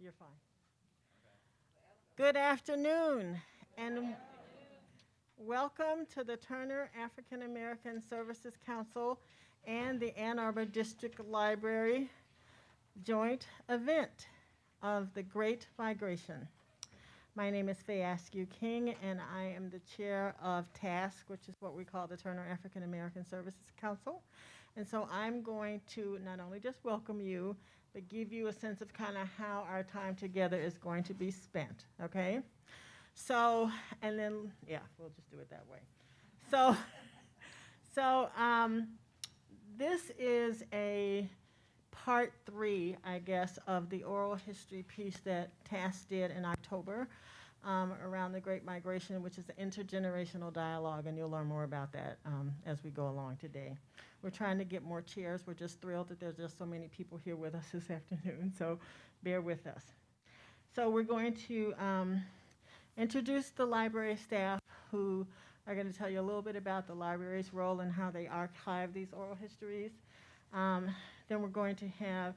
You're fine. Good afternoon, and welcome to the Turner African American Services Council and the Ann Arbor District Library joint event of the Great Migration. My name is Faye Askew King, and I am the chair of TAASC, which is what we call the Turner African American Services Council. And so I'm going to not only just welcome you, but give you a sense of kind of how our time together is going to be spent, okay? So, and then, yeah, we'll just do it that way. So this is a part 3, I guess, of the oral history piece that TAASC did in October around the Great Migration, which is the Intergenerational Dialogue, and you'll learn more about that as we go along today. We're trying to get more chairs. We're just thrilled that there's just so many people here with us this afternoon, so bear with us. So we're going to introduce the library staff who are going to tell you a little bit about the library's role and how they archive these oral histories. Then we're going to have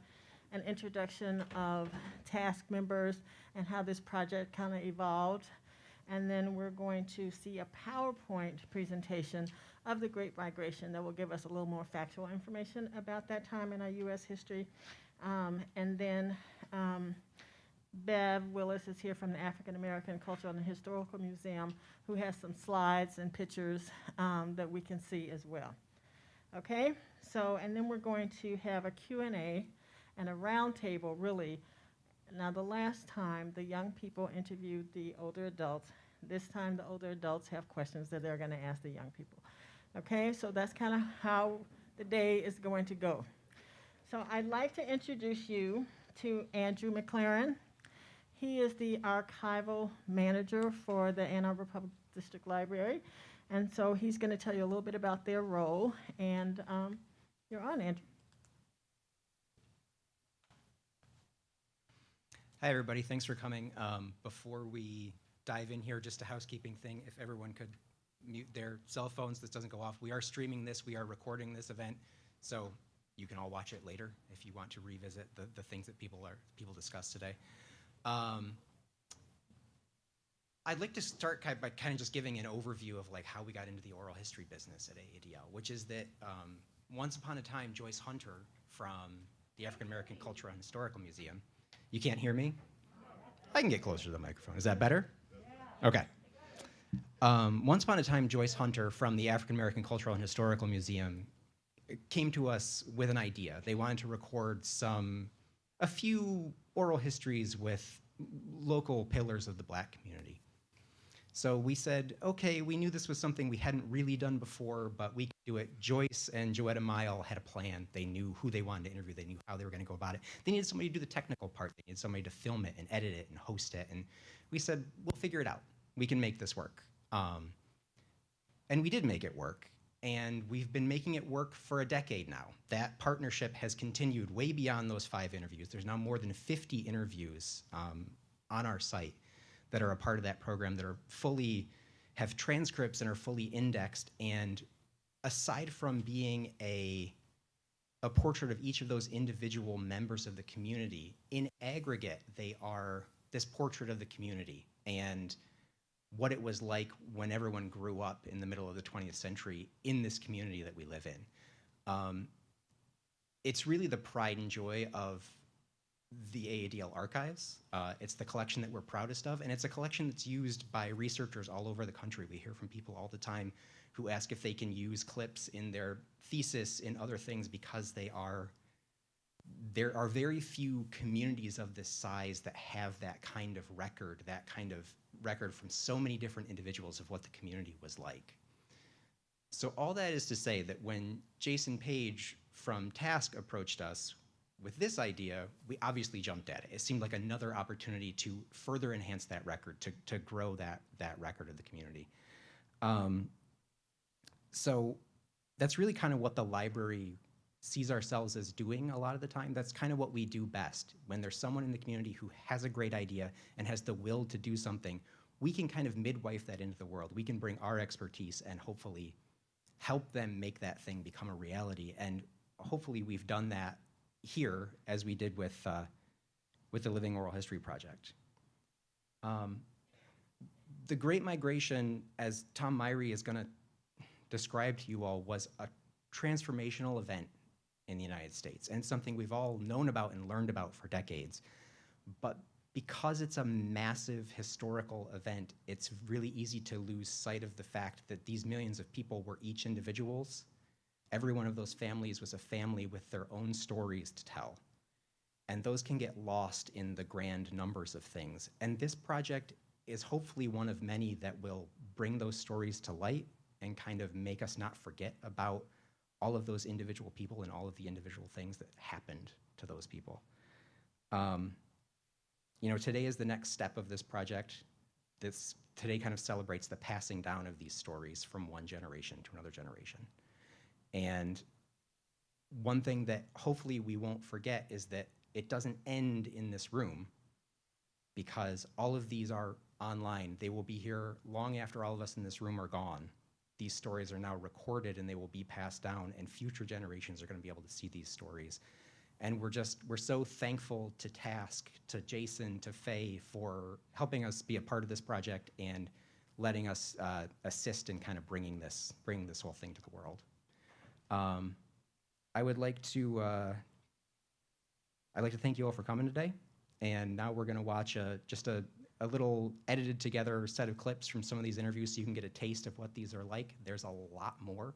an introduction of TAASC members and how this project kind of evolved. And then we're going to see a PowerPoint presentation of the Great Migration that will give us a little more factual information about that time in our U.S. history. And then Bev Willis is here from the African American Cultural and Historical Museum, who has some slides and pictures that we can see as well. Okay, so, and then we're going to have a Q&A and a roundtable, really. Now, the last time the young people interviewed the older adults, this time the older adults have questions that they're going to ask the young people. Okay, so that's kind of how the day is going to go. So I'd like to introduce you to Andrew McLaren. He is the archival manager for the Ann Arbor Public District Library. And so he's going to tell you a little bit about their role. And you're on, Andrew. Hi, everybody. Thanks for coming. Before we dive in here, just a housekeeping thing. If everyone could mute their cell phones, this doesn't go off. We are streaming this. We are recording this event. So you can all watch it later if you want to revisit the things that people discussed today. I'd like to start by kind of just giving an overview of like how we got into the oral history business at AADL, which is that once upon a time, Joyce Hunter from the African American Cultural and Historical Museum. You can't hear me? I can get closer to the microphone. Is that better? Yeah. Okay. Once upon a time, Joyce Hunter from the African American Cultural and Historical Museum came to us with an idea. They wanted to record a few oral histories with local pillars of the Black community. So we said, okay, we knew this was something we hadn't really done before, but we could do it. Joyce and Joetta Mile had a plan. They knew who they wanted to interview. They knew how they were going to go about it. They needed somebody to do the technical part. They needed somebody to film it and edit it and host it. And we said, we'll figure it out. We can make this work. And we did make it work. And we've been making it work for a decade now. That partnership has continued way beyond those 5 interviews. There's now more than 50 interviews on our site that are a part of that program that are have transcripts and are fully indexed. And aside from being a portrait of each of those individual members of the community, in aggregate, they are this portrait of the community and what it was like when everyone grew up in the middle of the 20th century in this community that we live in. It's really the pride and joy of the AADL archives. It's the collection that we're proudest of, and it's a collection that's used by researchers all over the country. We hear from people all the time who ask if they can use clips in their thesis, in other things, because there are very few communities of this size that have that kind of record from so many different individuals of what the community was like. So all that is to say that when Jason Page from TAASC approached us with this idea, we obviously jumped at it. It seemed like another opportunity to further enhance that record, to grow that record of the community. So that's really kind of what the library sees ourselves as doing a lot of the time. That's kind of what we do best. When there's someone in the community who has a great idea and has the will to do something, we can kind of midwife that into the world. We can bring our expertise and hopefully help them make that thing become a reality. And hopefully we've done that here, as we did with the Living Oral History Project. The Great Migration, as Tom Myrie is going to describe to you all, was a transformational event in the United States, and something we've all known about and learned about for decades. But because it's a massive historical event, it's really easy to lose sight of the fact that these millions of people were each individuals. Every one of those families was a family with their own stories to tell. And those can get lost in the grand numbers of things. And this project is hopefully one of many that will bring those stories to light and kind of make us not forget about all of those individual people and all of the individual things that happened to those people. Today is the next step of this project. Today kind of celebrates the passing down of these stories from one generation to another generation. And one thing that hopefully we won't forget is that it doesn't end in this room, because all of these are online. They will be here long after all of us in this room are gone. These stories are now recorded and they will be passed down, and future generations are going to be able to see these stories. And we're so thankful to TAASC, to Jason, to Faye for helping us be a part of this project and letting us assist in kind of bringing this whole thing to the world. I'd like to thank you all for coming today. And now we're going to watch just a little edited together set of clips from some of these interviews so you can get a taste of what these are like. There's a lot more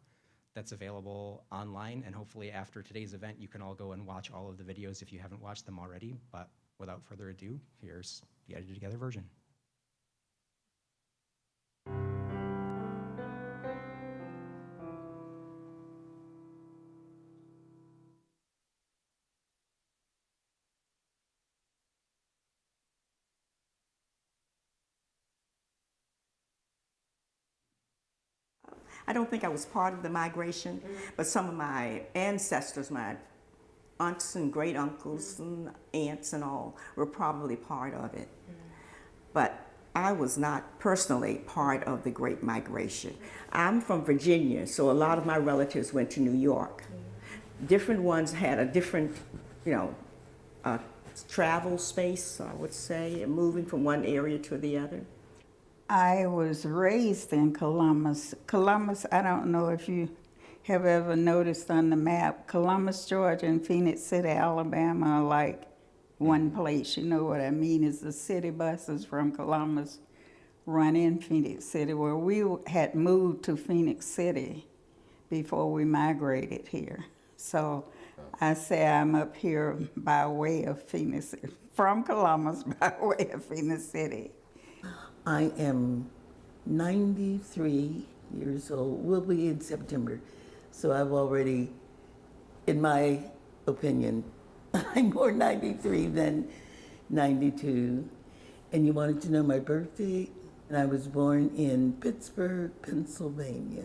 that's available online, and hopefully after today's event you can all go and watch all of the videos if you haven't watched them already. But without further ado, here's the edited together version. I don't think I was part of the migration, but some of my ancestors, my aunts and great uncles and aunts and all, were probably part of it. But I was not personally part of the Great Migration. I'm from Virginia, so a lot of my relatives went to New York. Different ones had a different, travel space, I would say, moving from one area to the other. I was raised in Columbus. Columbus, I don't know if you have ever noticed on the map, Columbus, Georgia and Phoenix City, Alabama are like one place. You know what I mean? Is the city buses from Columbus run in Phoenix City, where we had moved to Phoenix City before we migrated here. So I say I'm up here by way of Phoenix, from Columbus by way of Phoenix City. I am 93 years old. Will be in September. So I've already, in my opinion, I'm more 93 than 92. And you wanted to know my birthday? And I was born in Pittsburgh, Pennsylvania.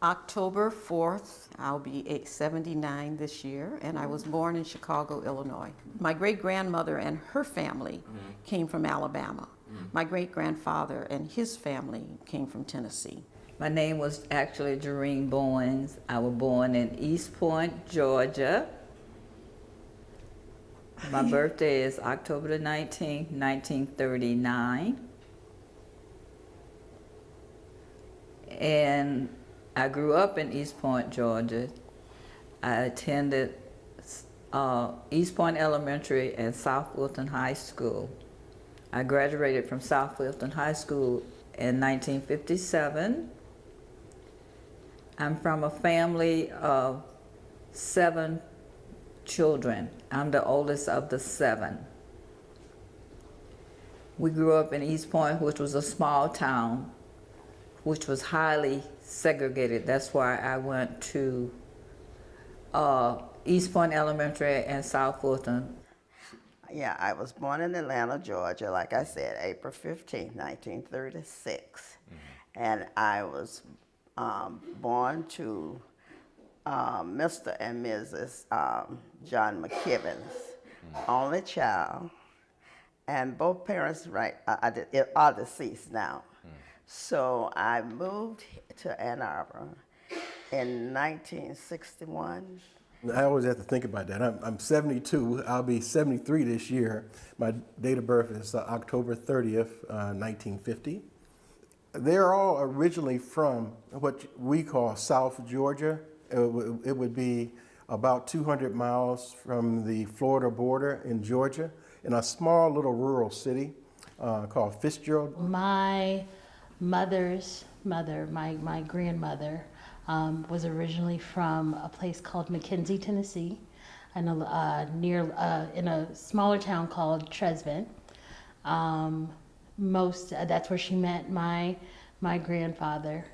October 4th, I'll be 79 this year, and I was born in Chicago, Illinois. My great-grandmother and her family came from Alabama. My great-grandfather and his family came from Tennessee. My name was actually Doreen Bowens. I was born in East Point, Georgia. My birthday is October the 19th, 1939. And I grew up in East Point, Georgia. I attended East Point Elementary and South Wilton High School. I graduated from South Wilton High School in 1957. I'm from a family of 7 children. I'm the oldest of the 7. We grew up in East Point, which was a small town, which was highly segregated. That's why I went to East Point Elementary and South Fulton. Yeah, I was born in Atlanta, Georgia, like I said, April 15, 1936. And I was born to Mr. and Mrs. John McKibbons, only child. And both parents are deceased now. So I moved to Ann Arbor in 1961. I always have to think about that. I'm 72. I'll be 73 this year. My date of birth is October 30th, 1950. They're all originally from what we call South Georgia. It would be about 200 miles from the Florida border in Georgia, in a small little rural city called Fitzgerald. My mother's mother, my grandmother, was originally from a place called McKinsey, Tennessee, and in a smaller town called Tresvent. That's where she met my grandfather.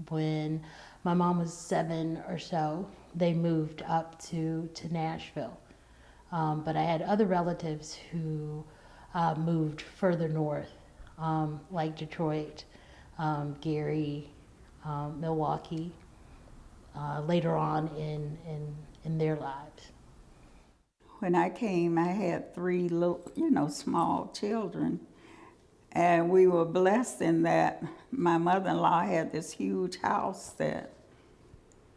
When my mom was 7 or so, they moved up to Nashville. But I had other relatives who moved further north, like Detroit, Gary, Milwaukee, later on in their lives. When I came, I had 3 little, small children. And we were blessed in that my mother-in-law had this huge house that,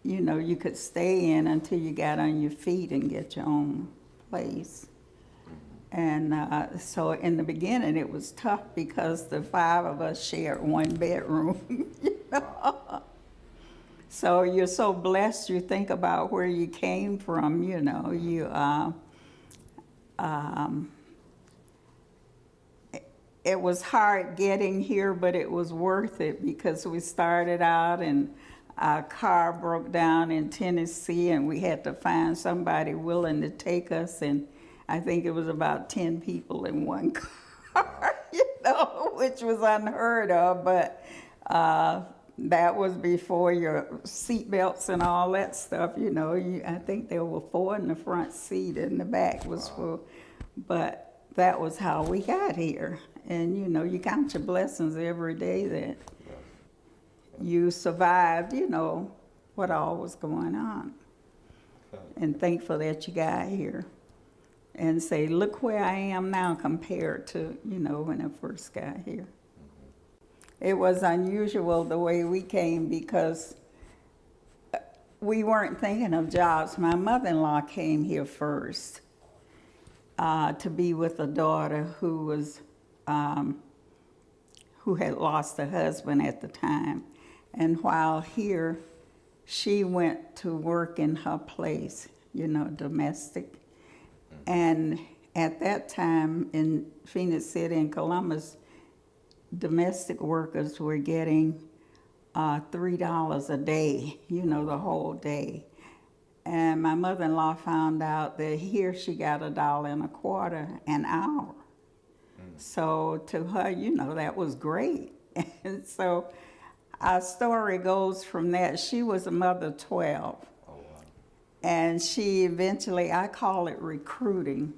you could stay in until you got on your feet and get your own place. And so in the beginning, it was tough because the 5 of us shared 1 bedroom. So you're so blessed. You think about where you came from. It was hard getting here, but it was worth it because we started out and our car broke down in Tennessee, and we had to find somebody willing to take us. And I think it was about 10 people in one car, which was unheard of, but that was before your seatbelts and all that stuff, I think there were 4 in the front seat and the back was full, but that was how we got here. And, you count your blessings every day that you survived, what all was going on. And thankful that you got here. And say, look where I am now compared to, when I first got here. It was unusual the way we came because we weren't thinking of jobs. My mother-in-law came here first to be with a daughter who had lost a husband at the time. And while here, she went to work in her place, domestic. And at that time in Phoenix City and Columbus, domestic workers were getting $3 a day, the whole day. And my mother-in-law found out that here she got $1.25 an hour. So to her, you know, that was great. And so our story goes from that. She was a mother of 12. Oh, wow. And she eventually, I call it recruiting.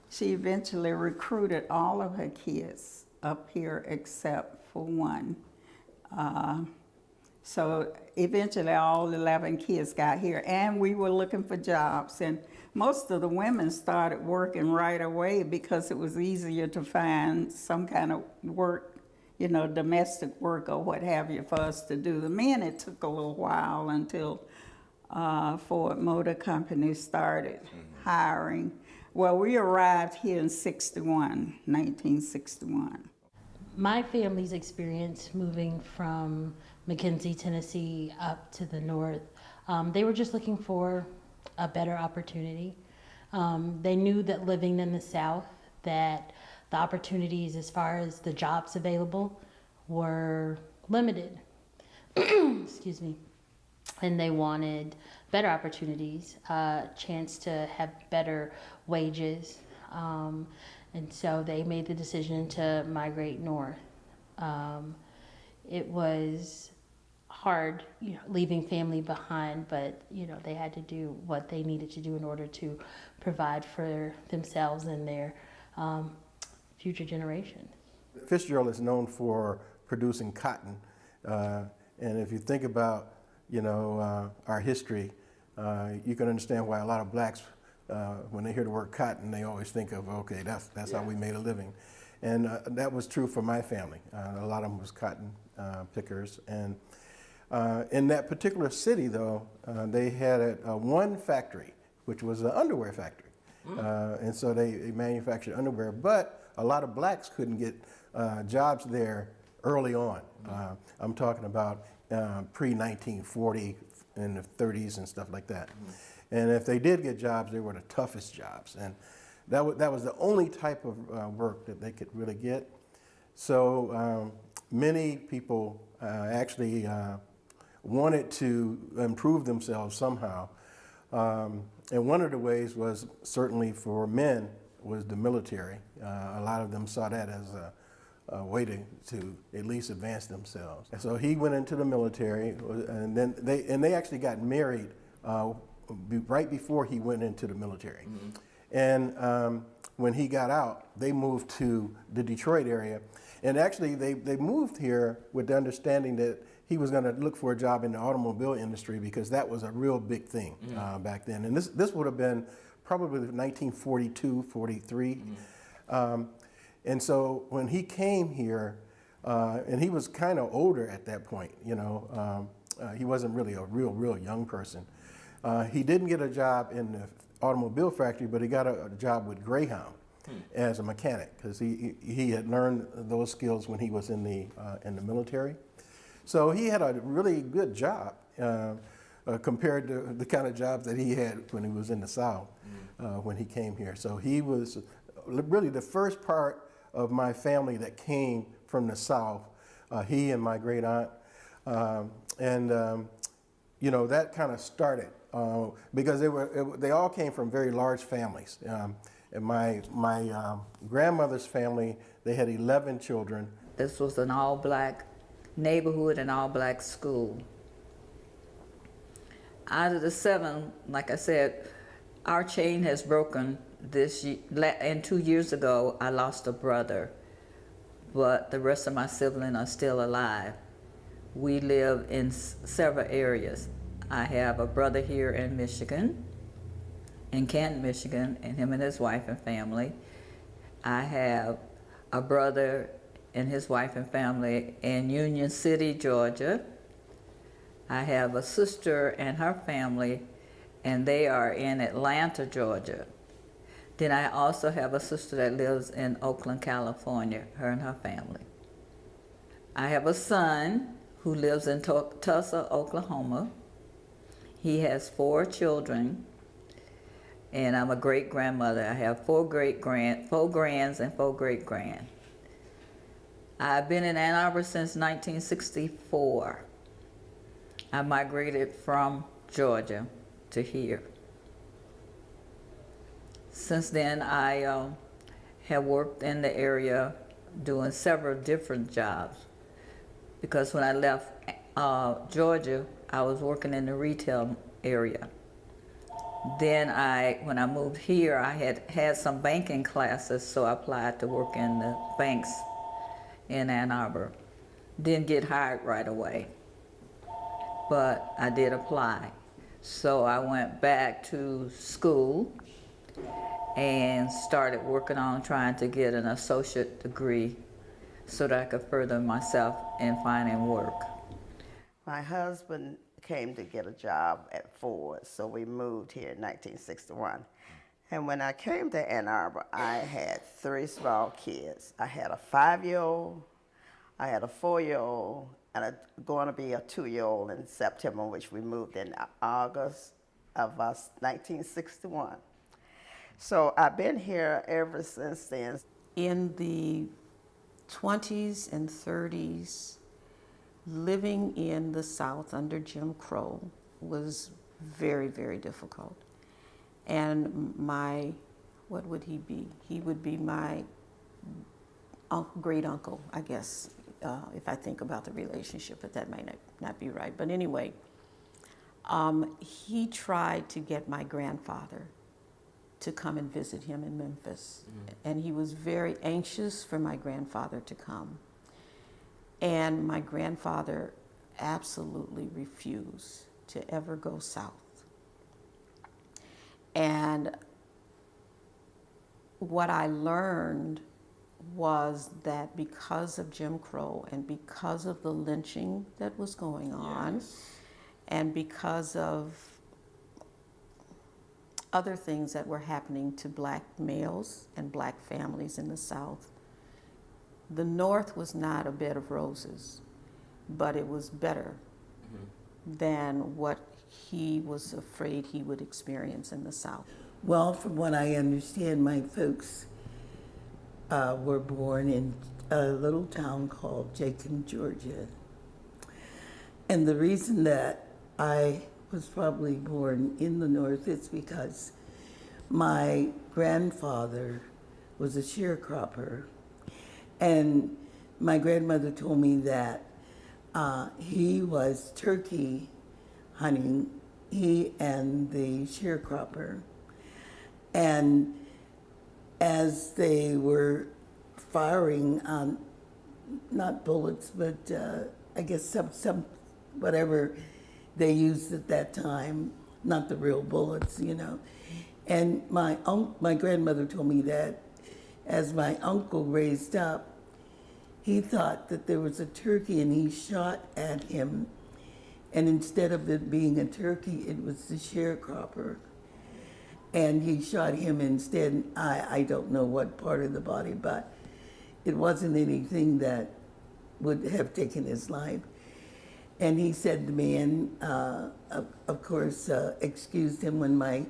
She eventually recruited all of her kids up here except for one. So eventually all 11 kids got here, and we were looking for jobs. And most of the women started working right away because it was easier to find some kind of work, you know, domestic work or what have you, for us to do. The men, it took a little while until Ford Motor Company started hiring. Well, we arrived here in 1961. My family's experience moving from McKinsey, Tennessee up to the north, they were just looking for a better opportunity. They knew that living in the South, that the opportunities as far as the jobs available were limited. Excuse me. And they wanted better opportunities, a chance to have better wages. And so they made the decision to migrate north. It was hard, you know, leaving family behind, but you know, they had to do what they needed to do in order to provide for themselves and their future generation. Fitzgerald is known for producing cotton, and if you think about, you know, our history, you can understand why a lot of blacks, when they hear the word cotton, they always think of, okay, that's how we made a living. And that was true for my family. A lot of them was cotton pickers. And in that particular city, though, they had one factory, which was an underwear factory. And so they manufactured underwear, but a lot of blacks couldn't get jobs there early on. I'm talking about pre-1940 in the 30s and stuff like that. And if they did get jobs, they were the toughest jobs. And that was the only type of work that they could really get. So many people actually wanted to improve themselves somehow. And one of the ways was certainly for men was the military. A lot of them saw that as a way to at least advance themselves. And so he went into the military, and then they actually got married right before he went into the military. And when he got out, they moved to the Detroit area. And actually, they moved here with the understanding that he was going to look for a job in the automobile industry because that was a real big thing back then. And this would have been probably 1942, 43. And so when he came here, and he was kind of older at that point, you know, he wasn't really a real young person. He didn't get a job in the automobile factory, but he got a job with Greyhound as a mechanic because he had learned those skills when he was in the military. So he had a really good job compared to the kind of jobs that he had when he was in the South when he came here. So he was really the first part of my family that came from the South. He and my great aunt, you know, that kind of started because they all came from very large families. And my grandmother's family, they had 11 children. This was an all-black neighborhood and all-black school. Out of the 7, like I said, our chain has broken this year. And 2 years ago, I lost a brother, but the rest of my siblings are still alive. We live in several areas. I have a brother here in Michigan, in Canton, Michigan, and him and his wife and family. I have a brother and his wife and family in Union City, Georgia. I have a sister and her family, and they are in Atlanta, Georgia. Then I also have a sister that lives in Oakland, California, her and her family. I have a son who lives in Tulsa, Oklahoma. He has 4 children, and I'm a great-grandmother. I have 4 grands and 4 great-grand. I've been in Ann Arbor since 1964. I migrated from Georgia to here. Since then, I have worked in the area doing several different jobs. Because when I left Georgia, I was working in the retail area. Then when I moved here, I had some banking classes, so I applied to work in the banks in Ann Arbor. Didn't get hired right away, but I did apply. So I went back to school and started working on trying to get an associate degree so that I could further myself in finding work. My husband came to get a job at Ford, so we moved here in 1961. And when I came to Ann Arbor, I had 3 small kids. I had a 5-year-old, I had a 4-year-old, and going to be a 2-year-old in September, which we moved in August of 1961. So I've been here ever since then. In the 20s and 30s, living in the South under Jim Crow was very, very difficult. And what would he be? He would be my great uncle, I guess, if I think about the relationship, but that might not be right. But anyway, he tried to get my grandfather to come and visit him in Memphis. And he was very anxious for my grandfather to come. And my grandfather absolutely refused to ever go south. And what I learned was that because of Jim Crow and because of the lynching that was going on, and because of other things that were happening to black males and black families in the South, the North was not a bed of roses, but it was better than what he was afraid he would experience in the South. Well, from what I understand, my folks were born in a little town called Jacob, Georgia. And the reason that I was probably born in the North is because my grandfather was a sharecropper. And my grandmother told me that he was turkey hunting, he and the sharecropper. And as they were firing on, not bullets, but I guess some whatever they used at that time, not the real bullets, you know. And my grandmother told me that as my uncle raised up, he thought that there was a turkey and he shot at him. And instead of it being a turkey, it was the sharecropper. And he shot him instead. I don't know what part of the body, but it wasn't anything that would have taken his life. And he said to me, and of course, excused him when my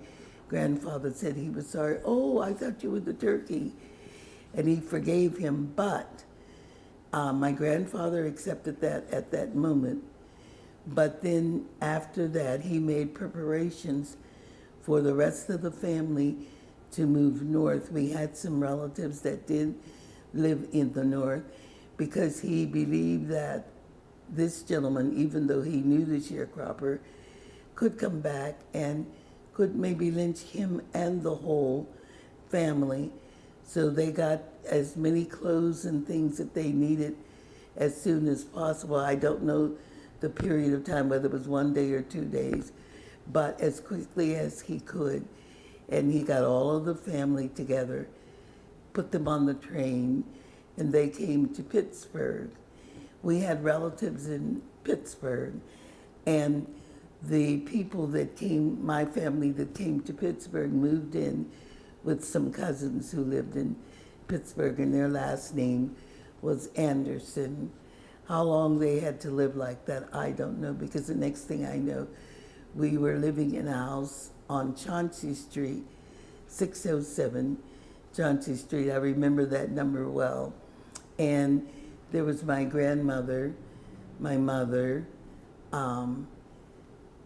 grandfather said he was sorry. Oh, I thought you were the turkey. And he forgave him, but my grandfather accepted that at that moment. But then after that, he made preparations for the rest of the family to move north. We had some relatives that did live in the north because he believed that this gentleman, even though he knew the sharecropper, could come back and could maybe lynch him and the whole family. So they got as many clothes and things that they needed as soon as possible. I don't know the period of time, whether it was 1 day or 2 days, but as quickly as he could. And he got all of the family together, put them on the train, and they came to Pittsburgh. We had relatives in Pittsburgh, and the people that came, my family that came to Pittsburgh, moved in with some cousins who lived in Pittsburgh, and their last name was Anderson. How long they had to live like that, I don't know, because the next thing I know, we were living in a house on Chauncey Street, 607 Chauncey Street. I remember that number well. And there was my grandmother, my mother,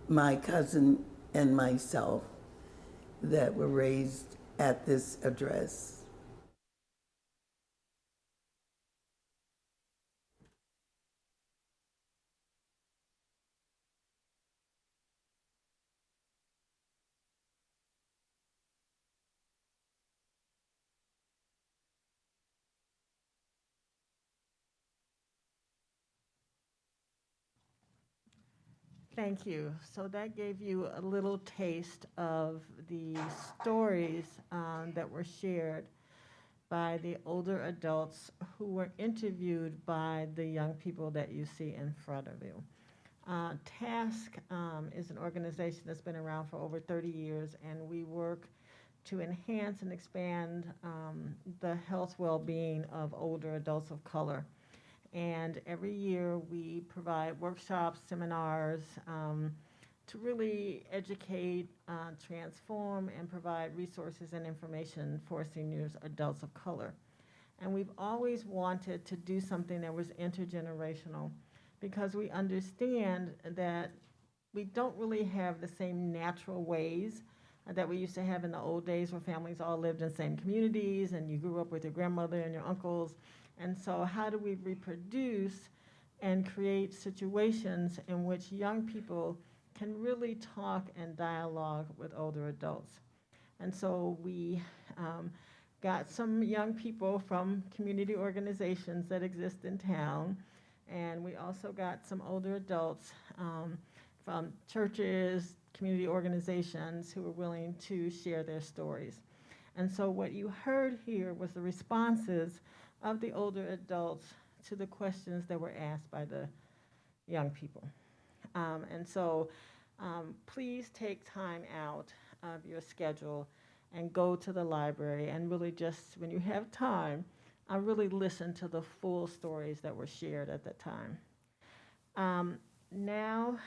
my cousin, and myself that were raised at this address. Thank you. So that gave you a little taste of the stories that were shared by the older adults who were interviewed by the young people that you see in front of you. TAASC is an organization that's been around for over 30 years, and we work to enhance and expand the health well-being of older adults of color. And every year we provide workshops, seminars to really educate, transform, and provide resources and information for seniors, adults of color. And we've always wanted to do something that was intergenerational because we understand that we don't really have the same natural ways that we used to have in the old days where families all lived in the same communities and you grew up with your grandmother and your uncles. And so how do we reproduce and create situations in which young people can really talk and dialogue with older adults? And so we got some young people from community organizations that exist in town, and we also got some older adults from churches, community organizations who were willing to share their stories. And so what you heard here was the responses of the older adults to the questions that were asked by the young people. And so please take time out of your schedule and go to the library and really just, when you have time, really listen to the full stories that were shared at that time. Now,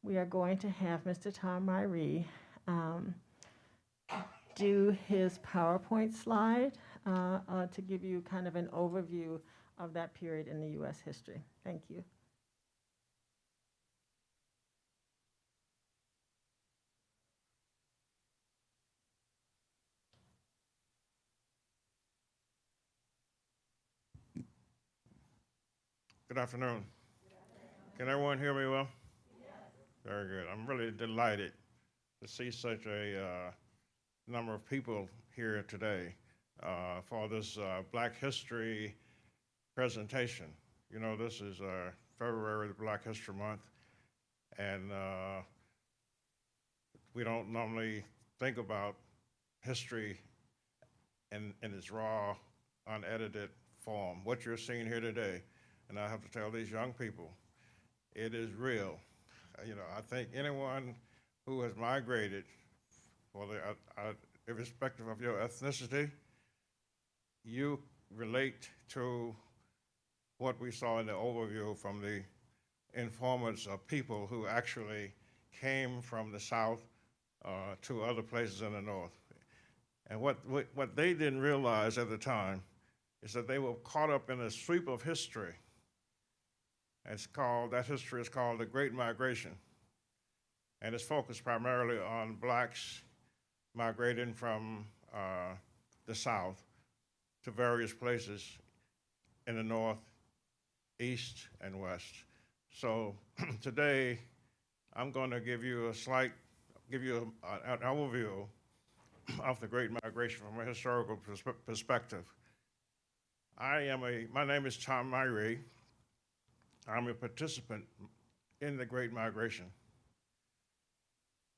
we are going to have Mr. Tom Myrie do his PowerPoint slide to give you kind of an overview of that period in the U.S. history. Thank you. Good afternoon. Can everyone hear me well? Yes. Very good. I'm really delighted to see such a number of people here today for this Black History presentation. You know, this is February, Black History Month, and we don't normally think about history in its raw, unedited form. What you're seeing here today, and I have to tell these young people, it is real. You know, I think anyone who has migrated, for the irrespective of your ethnicity, you relate to what we saw in the overview from the informants of people who actually came from the South to other places in the North. And what they didn't realize at the time is that they were caught up in a sweep of history. That history is called the Great Migration. And it's focused primarily on blacks migrating from the South to various places in the North, East, and West. So today, I'm going to give you an overview of the Great Migration from a historical perspective. My name is Tom Myrie. I'm a participant in the Great Migration.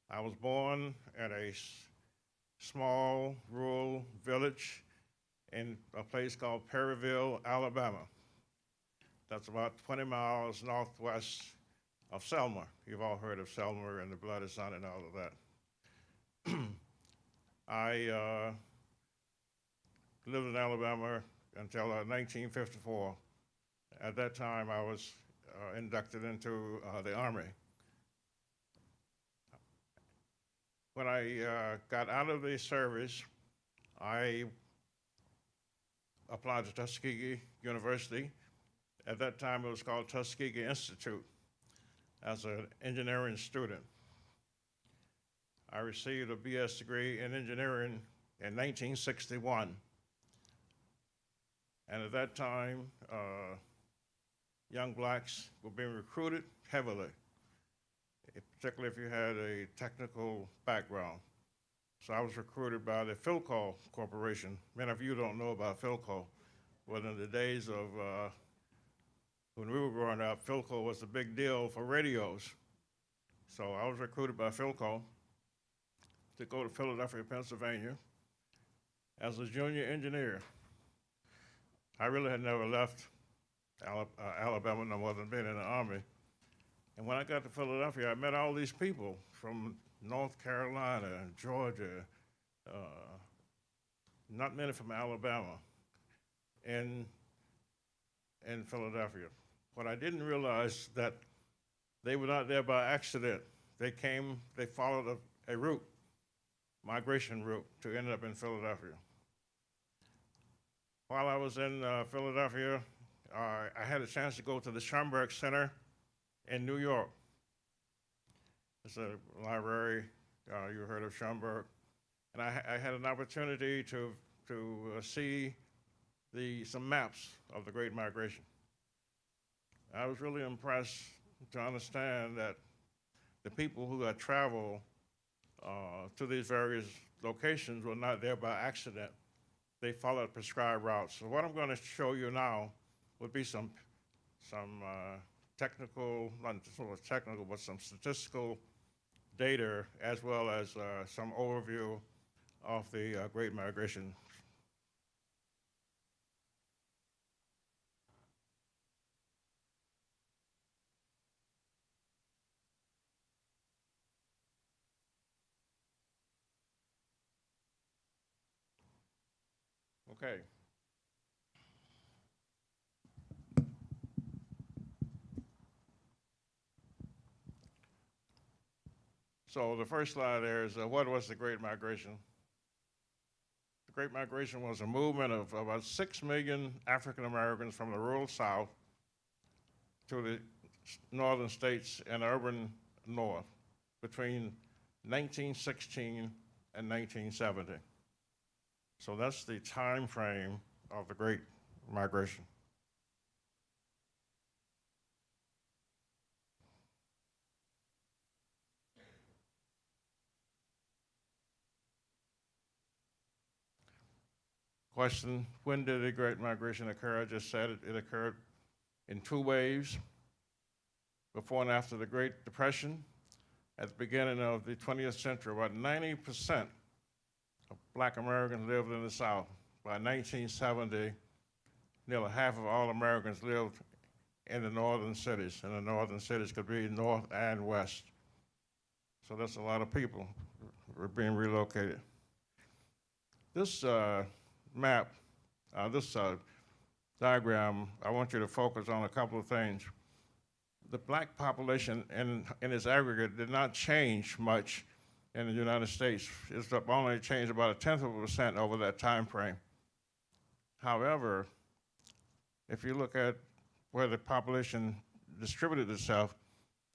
I was born at a small rural village in a place called Perryville, Alabama. That's about 20 miles northwest of Selma. You've all heard of Selma and the blood is on and all of that. I lived in Alabama until 1954. At that time, I was inducted into the Army. When I got out of the service, I applied to Tuskegee University. At that time, it was called Tuskegee Institute as an engineering student. I received a BS degree in engineering in 1961. And at that time, young blacks were being recruited heavily, particularly if you had a technical background. So I was recruited by the Philco Corporation. Many of you don't know about Philco, but in the days of when we were growing up, Philco was a big deal for radios. So I was recruited by Philco to go to Philadelphia, Pennsylvania as a junior engineer. I really had never left Alabama, and I wasn't been in the Army. And when I got to Philadelphia, I met all these people from North Carolina, Georgia, not many from Alabama, in Philadelphia. What I didn't realize that they were not there by accident. They followed a route, migration route, to end up in Philadelphia. While I was in Philadelphia, I had a chance to go to the Schomburg Center in New York. It's a library, you heard of Schomburg. And I had an opportunity to see some maps of the Great Migration. I was really impressed to understand that the people who had traveled to these various locations were not there by accident. They followed prescribed routes. So what I'm going to show you now would be some technical, not sort of technical, but some statistical data, as well as some overview of the Great Migration. Okay. So the first slide there is what was the Great Migration? The Great Migration was a movement of about 6 million African Americans from the rural South to the northern states and urban north between 1916 and 1970. So that's the time frame of the Great Migration. Question, when did the Great Migration occur? I just said it occurred in 2 waves, before and after the Great Depression. At the beginning of the 20th century, about 90% of Black Americans lived in the South. By 1970, nearly half of all Americans lived in the northern cities, and the northern cities could be north and west. So that's a lot of people were being relocated. This map, this diagram, I want you to focus on a couple of things. The Black population in its aggregate did not change much in the United States. It's only changed about 0.1% over that time frame. However, if you look at where the population distributed itself,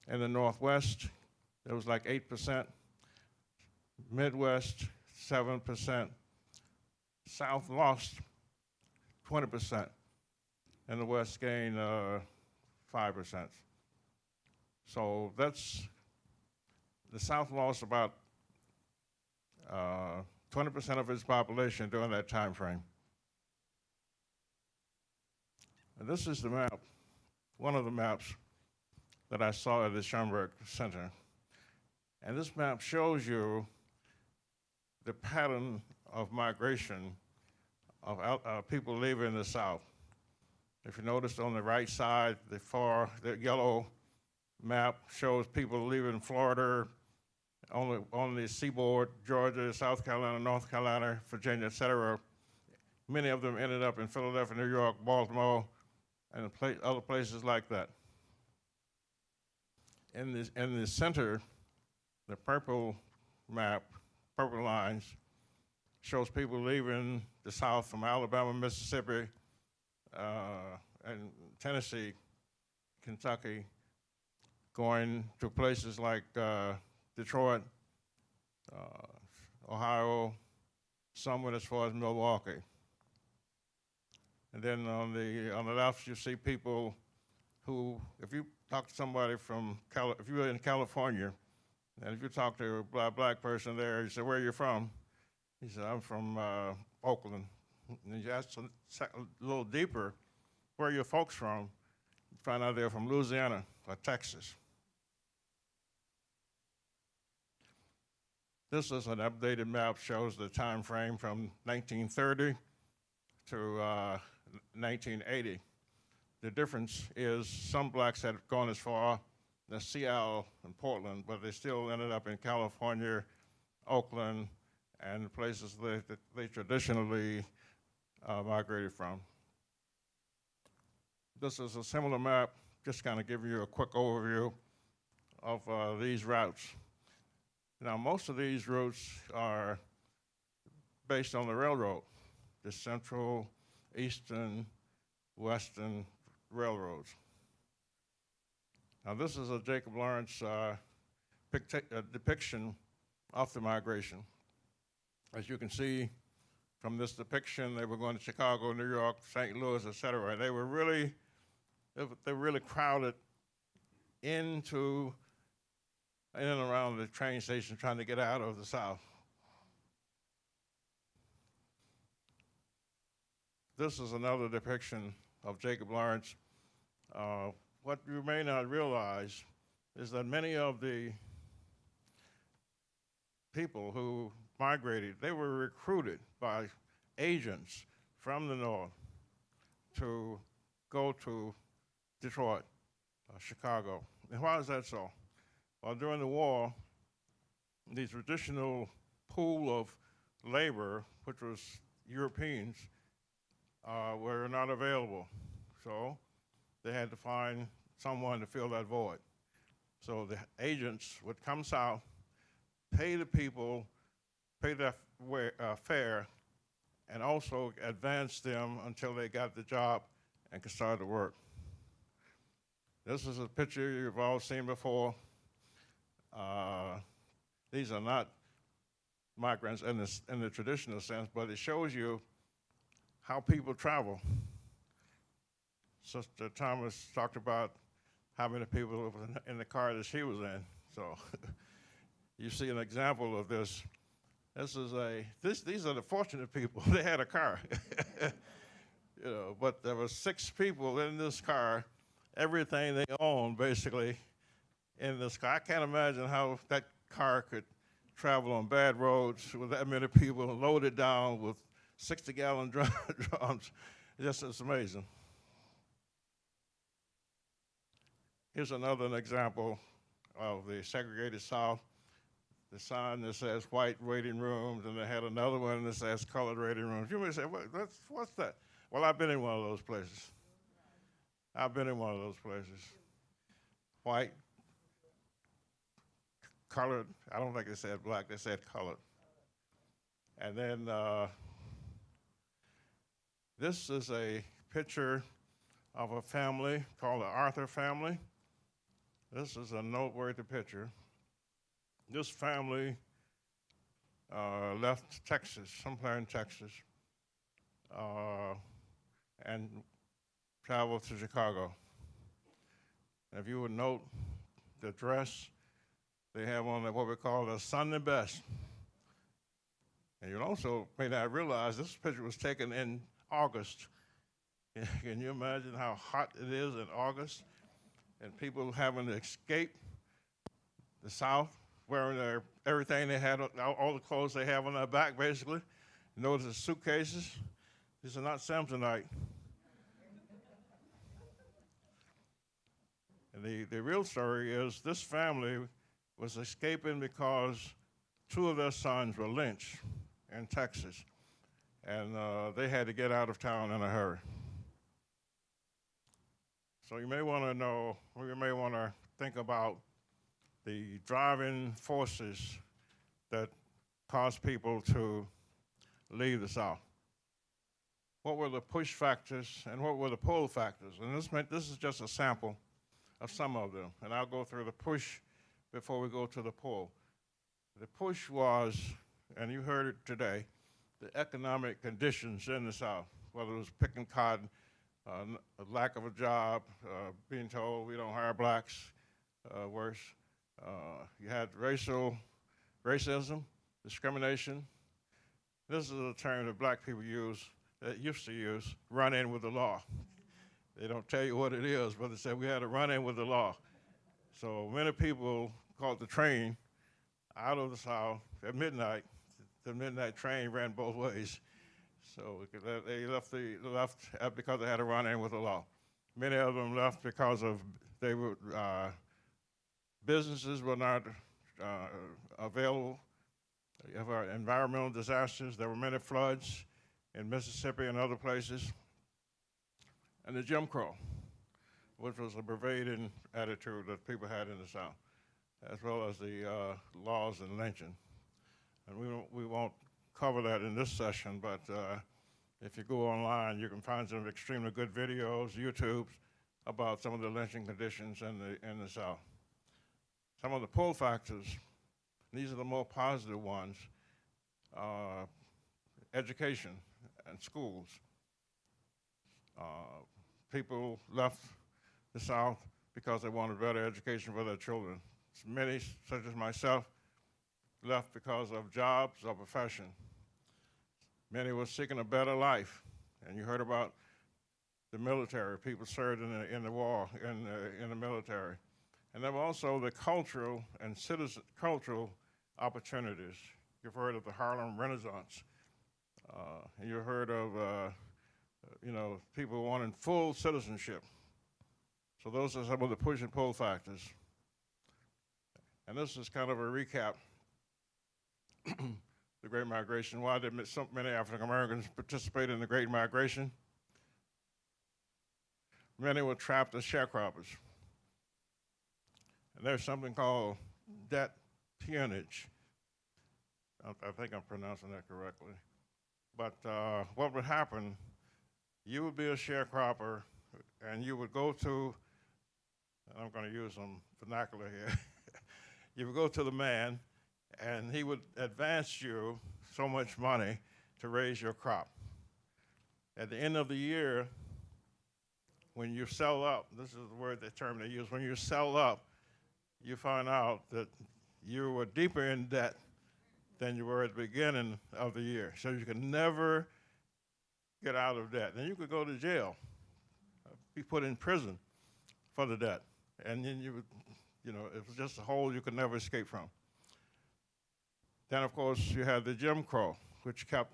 in the Northwest, it was like 8%, Midwest, 7%, South lost 20%, and the West gained 5%. So that's, the South lost about 20% of its population during that time frame. And this is the map, one of the maps that I saw at the Schomburg Center. And this map shows you the pattern of migration of people leaving the South. If you notice on the right side, the yellow map shows people leaving Florida, on the seaboard, Georgia, South Carolina, North Carolina, Virginia, et cetera. Many of them ended up in Philadelphia, New York, Baltimore, and other places like that. In the center, the purple map, purple lines, shows people leaving the South from Alabama, Mississippi, and Tennessee, Kentucky, going to places like Detroit, Ohio, some went as far as Milwaukee. And then on the left, you see people who, if you talk to somebody if you were in California, and if you talk to a black person there, you say, where are you from? He said, I'm from Oakland. And you ask a little deeper, where are your folks from? find out they're from Louisiana or Texas. This is an updated map, shows the time frame from 1930 to 1980. The difference is some blacks had gone as far as Seattle and Portland, but they still ended up in California, Oakland, and places that they traditionally migrated from. This is a similar map, just kind of give you a quick overview of these routes. Now, most of these routes are based on the railroad, the Central, Eastern, Western railroads. Now, this is a Jacob Lawrence depiction of the migration. As you can see from this depiction, they were going to Chicago, New York, St. Louis, et cetera. They were really crowded into in and around the train station trying to get out of the South. This is another depiction of Jacob Lawrence. What you may not realize is that many of the people who migrated, they were recruited by agents from the North to go to Detroit, Chicago. And why is that so? Well, during the war, the traditional pool of labor, which was Europeans, were not available. So they had to find someone to fill that void. So the agents would come south, pay the people, pay their fare, and also advance them until they got the job and could start to work. This is a picture you've all seen before. These are not migrants in the traditional sense, but it shows you how people travel. Sister Thomas talked about how many people were in the car that she was in. So you see an example of this. These are the fortunate people. They had a car, but there were 6 people in this car, everything they owned basically in this car. I can't imagine how that car could travel on bad roads with that many people loaded down with 60-gallon drums. It's amazing. Here's another example of the segregated South. The sign that says white waiting rooms, and they had another one that says colored waiting rooms. You may say, what's that? Well, I've been in one of those places. White, colored, I don't think they said black, they said colored. And then this is a picture of a family called the Arthur family. This is a noteworthy picture. This family left Texas, somewhere in Texas, and traveled to Chicago. If you would note the dress, they have on what we call the Sunday best. And you also may not realize this picture was taken in August. Can you imagine how hot it is in August? And people having to escape the South, wearing everything they had, all the clothes they have on their back, basically. Notice the suitcases. These are not Samsonite. And the real story is this family was escaping because 2 of their sons were lynched in Texas, and they had to get out of town in a hurry. So you may want to know, or you may want to think about the driving forces that cause people to leave the South. What were the push factors and what were the pull factors? And this is just a sample of some of them. And I'll go through the push before we go to the pull. The push was, and you heard it today, the economic conditions in the South, whether it was picking cotton, a lack of a job, being told we don't hire blacks, worse. You had racism, discrimination. This is a term that black people used to use, run in with the law. They don't tell you what it is, but they said we had a run-in with the law. So many people caught the train out of the South at midnight. The midnight train ran both ways. So they left because they had a run-in with the law. Many of them left because of businesses were not available. You have environmental disasters. There were many floods in Mississippi and other places. And the Jim Crow, which was a pervading attitude that people had in the South, as well as the laws and lynching. And we won't cover that in this session, but if you go online, you can find some extremely good videos, YouTube, about some of the lynching conditions in the South. Some of the pull factors, these are the more positive ones. Education and schools. People left the South because they wanted better education for their children. Many, such as myself, left because of jobs or profession. Many were seeking a better life, and you heard about the military. People served in the war, in the military. And there were also the cultural and cultural opportunities. You've heard of the Harlem Renaissance. And you heard of people wanting full citizenship. So those are some of the push and pull factors. And this is kind of a recap. The Great Migration. Why did so many African Americans participate in the Great Migration? Many were trapped as sharecroppers. And there's something called debt peonage. I think I'm pronouncing that correctly. But what would happen, you would be a sharecropper and you would go to, I'm going to use some vernacular here, you would go to the man and he would advance you so much money to raise your crop. At the end of the year, when you sell up, this is the term they use, when you sell up, you find out that you were deeper in debt than you were at the beginning of the year. So you could never get out of debt. And you could go to jail, be put in prison for the debt. And then you would, it was just a hole you could never escape from. Then, of course, you had the Jim Crow, which kept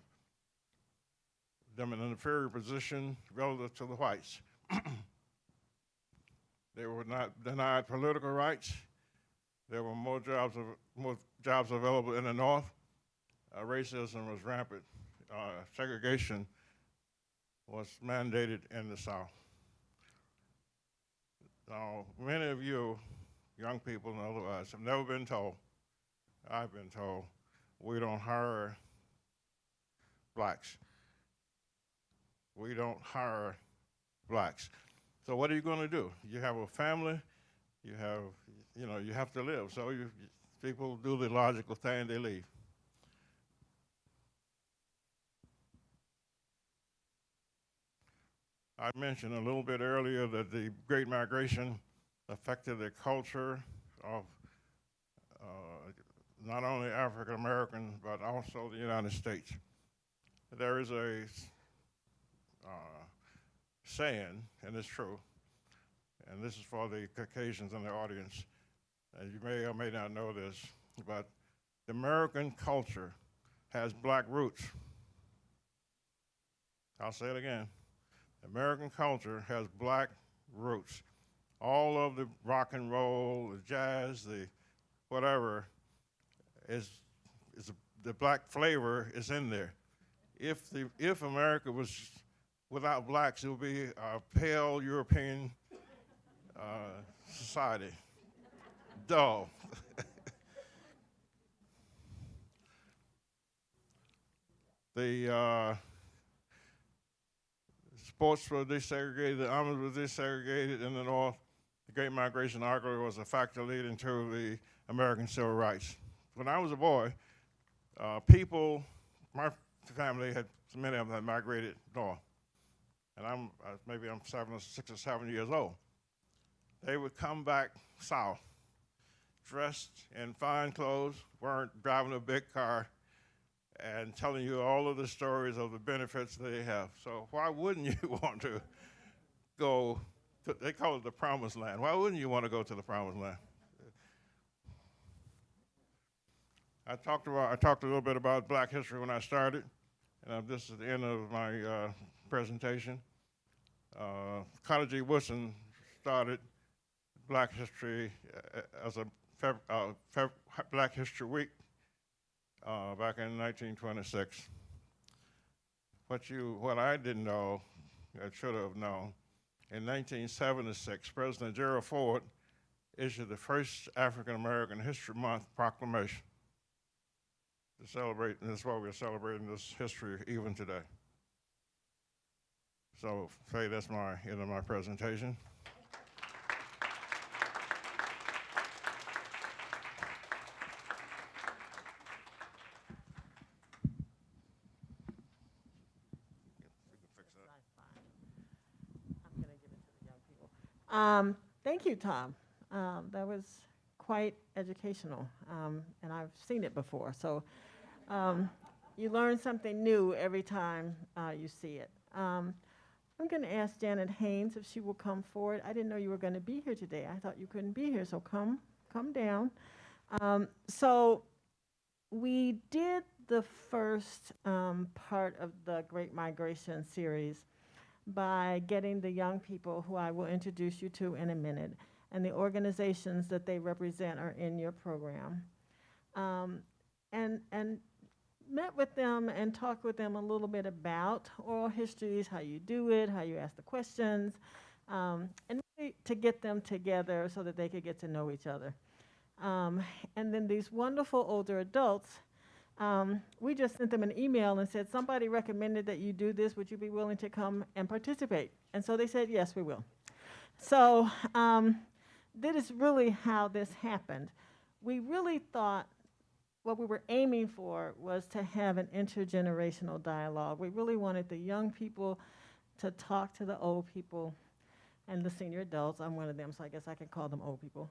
them in an inferior position relative to the whites. They were not denied political rights. There were more jobs available in the North. Racism was rampant. Segregation was mandated in the South. Now, many of you, young people and otherwise, have never been told, I've been told, we don't hire blacks. We don't hire blacks. So what are you going to do? You have a family, you have to live. So people do the logical thing, they leave. I mentioned a little bit earlier that the Great Migration affected the culture of not only African Americans, but also the United States. There is a saying, and it's true, and this is for the Caucasians in the audience, and you may or may not know this, but the American culture has black roots. I'll say it again. American culture has black roots. All of the rock and roll, the jazz, the whatever, the black flavor is in there. If America was without blacks, it would be a pale European society, dull. The sports were desegregated, the armies were desegregated in the North. The Great Migration arguably was a factor leading to the American Civil Rights. When I was a boy, my family many of them had migrated north. And maybe I'm 6 or 7 years old. They would come back south, dressed in fine clothes, weren't driving a big car, and telling you all of the stories of the benefits they have. So why wouldn't you want to go, they call it the promised land. Why wouldn't you want to go to the promised land? I talked a little bit about Black history when I started, and this is the end of my presentation. Carter G. Woodson started Black History as a Black History Week back in 1926. What I didn't know, I should have known, in 1976, President Gerald Ford issued the first African American History Month proclamation to celebrate, and that's why we're celebrating this history even today. So, Faye, that's my end of my presentation. I'm going to give it to the young people. Thank you, Tom. That was quite educational, and I've seen it before. So you learn something new every time you see it. I'm going to ask Janet Haynes if she will come forward. I didn't know you were going to be here today. I thought you couldn't be here, so come down. So we did the first part of the Great Migration series by getting the young people who I will introduce you to in a minute, and the organizations that they represent are in your program. And met with them and talked with them a little bit about oral histories, how you do it, how you ask the questions, and really to get them together so that they could get to know each other. And then these wonderful older adults, we just sent them an email and said, somebody recommended that you do this. Would you be willing to come and participate? And so they said, yes, we will. So that is really how this happened. We really thought what we were aiming for was to have an intergenerational dialogue. We really wanted the young people to talk to the old people and the senior adults. I'm one of them, so I guess I can call them old people.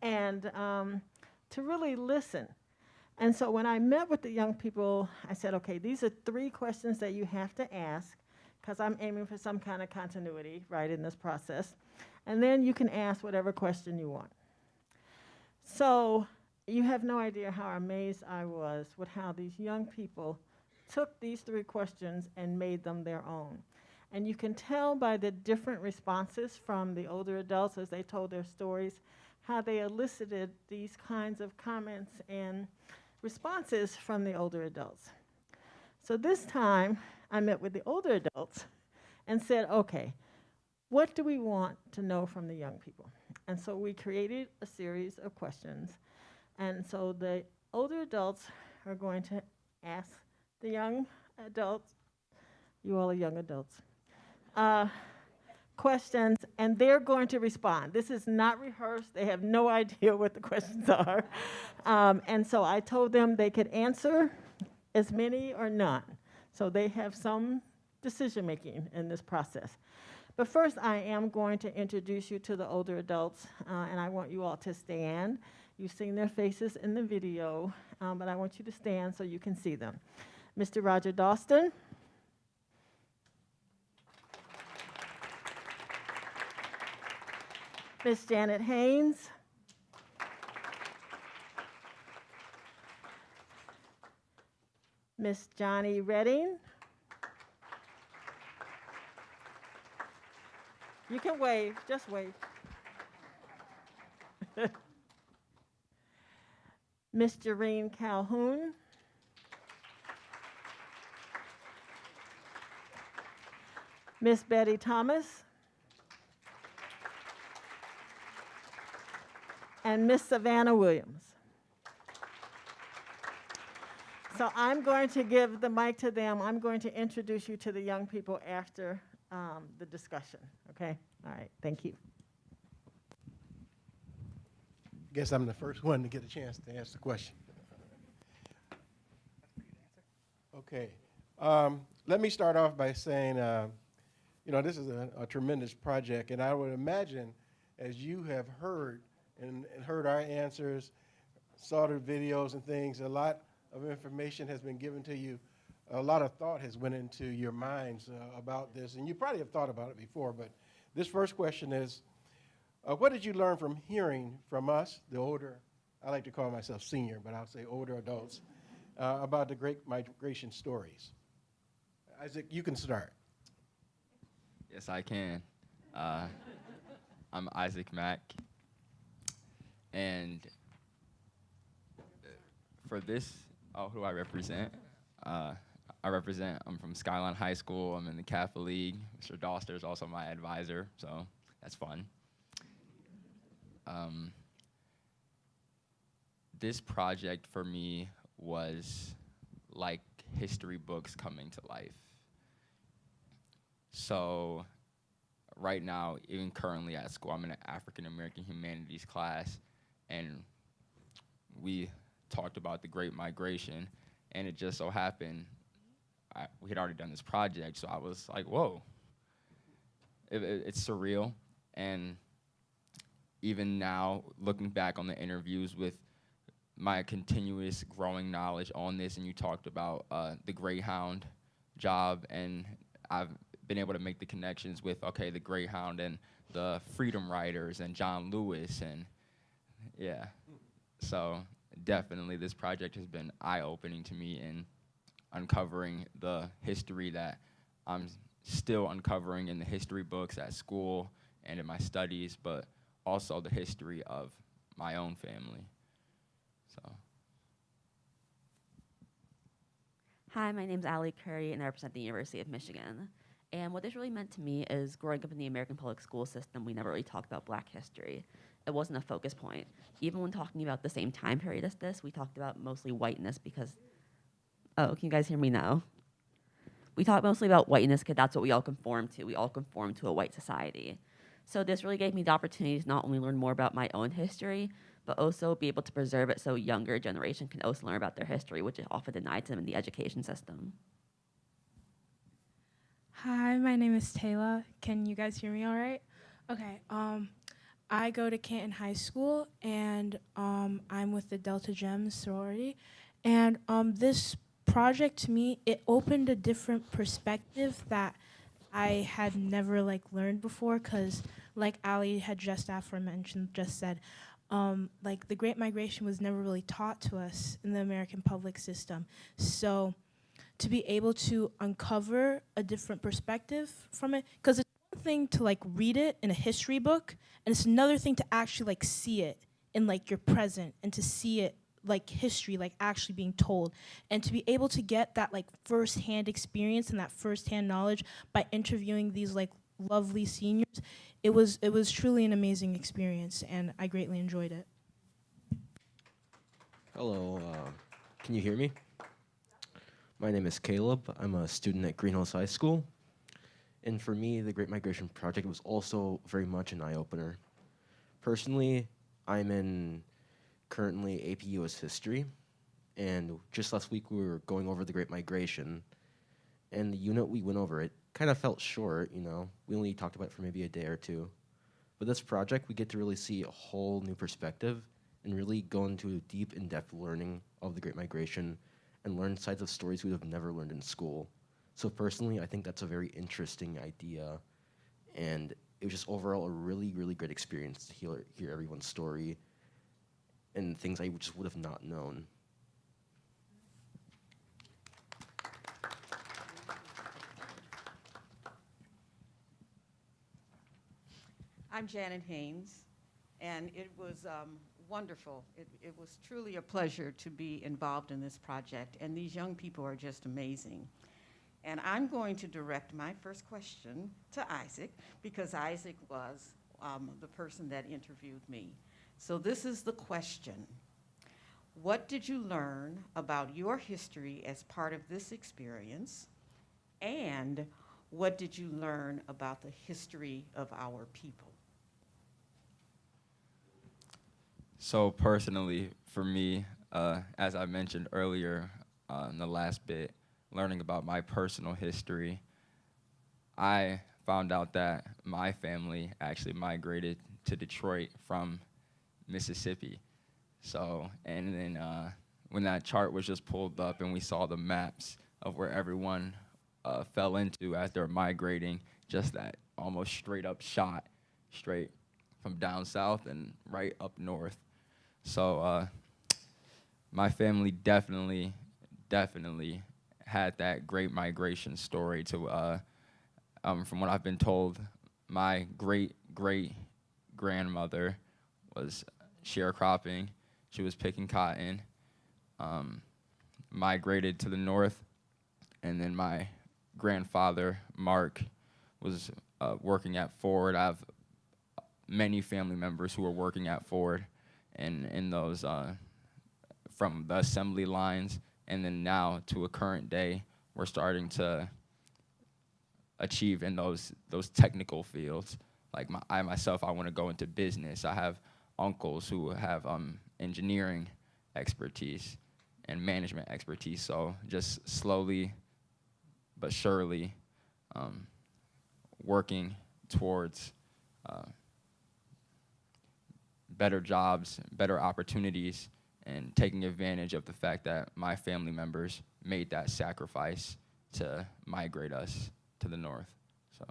And to really listen. And so when I met with the young people, I said, okay, these are 3 questions that you have to ask, because I'm aiming for some kind of continuity, right, in this process. And then you can ask whatever question you want. So you have no idea how amazed I was with how these young people took these 3 questions and made them their own. And you can tell by the different responses from the older adults as they told their stories, how they elicited these kinds of comments and responses from the older adults. So this time, I met with the older adults and said, okay, what do we want to know from the young people? And so we created a series of questions. And so the older adults are going to ask the young adults, you all are young adults, questions, and they're going to respond. This is not rehearsed. They have no idea what the questions are. And so I told them they could answer as many or none. So they have some decision-making in this process. But first, I am going to introduce you to the older adults, and I want you all to stand. You've seen their faces in the video, but I want you to stand so you can see them. Mr. Roger Dawson. Miss Janet Haynes. Miss Johnny Redding. You can wave, just wave. Miss Doreen Calhoun. Miss Betty Thomas. And Miss Savannah Williams. So I'm going to give the mic to them. I'm going to introduce you to the young people after the discussion, okay? All right, thank you. Guess I'm the first one to get a chance to ask the question. Okay, let me start off by saying, this is a tremendous project, and I would imagine, as you have heard and heard our answers, saw the videos and things, a lot of information has been given to you a lot of thought has went into your minds about this, and you probably have thought about it before, but this first question is, what did you learn from hearing from us, the older, I like to call myself senior, but I'll say older adults, about the Great Migration stories? Isaac, you can start. Yes, I can. I'm Isaac Mack, and for this, who I represent, I'm from Skyline High School. I'm in the CAFA League. Mr. Doster is also my advisor, so that's fun. This project for me was like history books coming to life. So right now, even currently at school, I'm in an African American Humanities class, and we talked about the Great Migration, and it just so happened we had already done this project, so I was like, whoa. It's surreal, and even now, looking back on the interviews with my continuous growing knowledge on this, and you talked about the Greyhound job, and I've been able to make the connections with, okay, the Greyhound and the Freedom Riders and John Lewis, and yeah. So definitely this project has been eye-opening to me in uncovering the history that I'm still uncovering in the history books at school and in my studies, but also the history of my own family. So. Hi, my name's Allie Curry, and I represent the University of Michigan. And what this really meant to me is growing up in the American public school system, we never really talked about Black history. It wasn't a focus point. Even when talking about the same time period as this, we talked about mostly whiteness because, oh, can you guys hear me now? We talked mostly about whiteness because that's what we all conform to. We all conform to a white society. So this really gave me the opportunity to not only learn more about my own history, but also be able to preserve it so younger generation can also learn about their history, which is often denied to them in the education system. Hi, my name is Taylor. Can you guys hear me all right? Okay. I go to Canton High School, and I'm with the Delta Gems sorority. And this project, to me, it opened a different perspective that I had never learned before, because like Ali had just said, the Great Migration was never really taught to us in the American public system. So to be able to uncover a different perspective from it, because it's one thing to read it in a history book, and it's another thing to actually see it in your present, and to see it history actually being told, and to be able to get that first-hand experience and that first-hand knowledge by interviewing these lovely seniors, it was truly an amazing experience, and I greatly enjoyed it. Hello, can you hear me? My name is Caleb. I'm a student at Green Hills High School, and for me, the Great Migration Project was also very much an eye-opener. Personally, I'm in currently AP US History, and just last week we were going over the Great Migration, and the unit we went over, it kind of felt short, we only talked about it for maybe a day or two. But this project, we get to really see a whole new perspective and really go into deep, in-depth learning of the Great Migration and learn sides of stories we would have never learned in school. So personally, I think that's a very interesting idea, and it was just overall a really, really great experience to hear everyone's story and things I just would have not known. I'm Janet Haynes, and it was wonderful. It was truly a pleasure to be involved in this project, and these young people are just amazing. And I'm going to direct my first question to Isaac, because Isaac was the person that interviewed me. So this is the question. What did you learn about your history as part of this experience? And what did you learn about the history of our people? So personally, for me, as I mentioned earlier in the last bit, learning about my personal history, I found out that my family actually migrated to Detroit from Mississippi. So, and then when that chart was just pulled up and we saw the maps of where everyone fell into as they're migrating, just that almost straight up shot, straight from down south and right up north. So my family definitely had that great migration story to, from what I've been told, my great-great-grandmother was sharecropping. She was picking cotton, migrated to the north, and then my grandfather, Mark, was working at Ford. I have many family members who were working at Ford and in those, from the assembly lines, and then now to a current day, we're starting to achieve in those technical fields. Like I myself, I want to go into business. I have uncles who have engineering expertise and management expertise. So just slowly but surely working towards better jobs, better opportunities, and taking advantage of the fact that my family members made that sacrifice to migrate us to the north. So.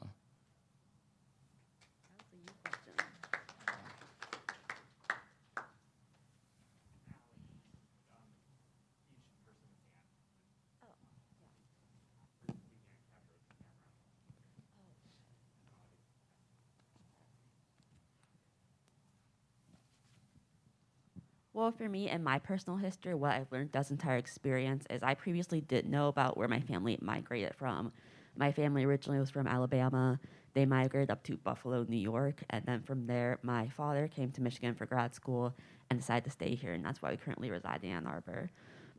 Well, for me and my personal history, what I've learned this entire experience is I previously didn't know about where my family migrated from. My family originally was from Alabama. They migrated up to Buffalo, New York, and then from there, my father came to Michigan for grad school and decided to stay here, and that's why we currently reside in Ann Arbor.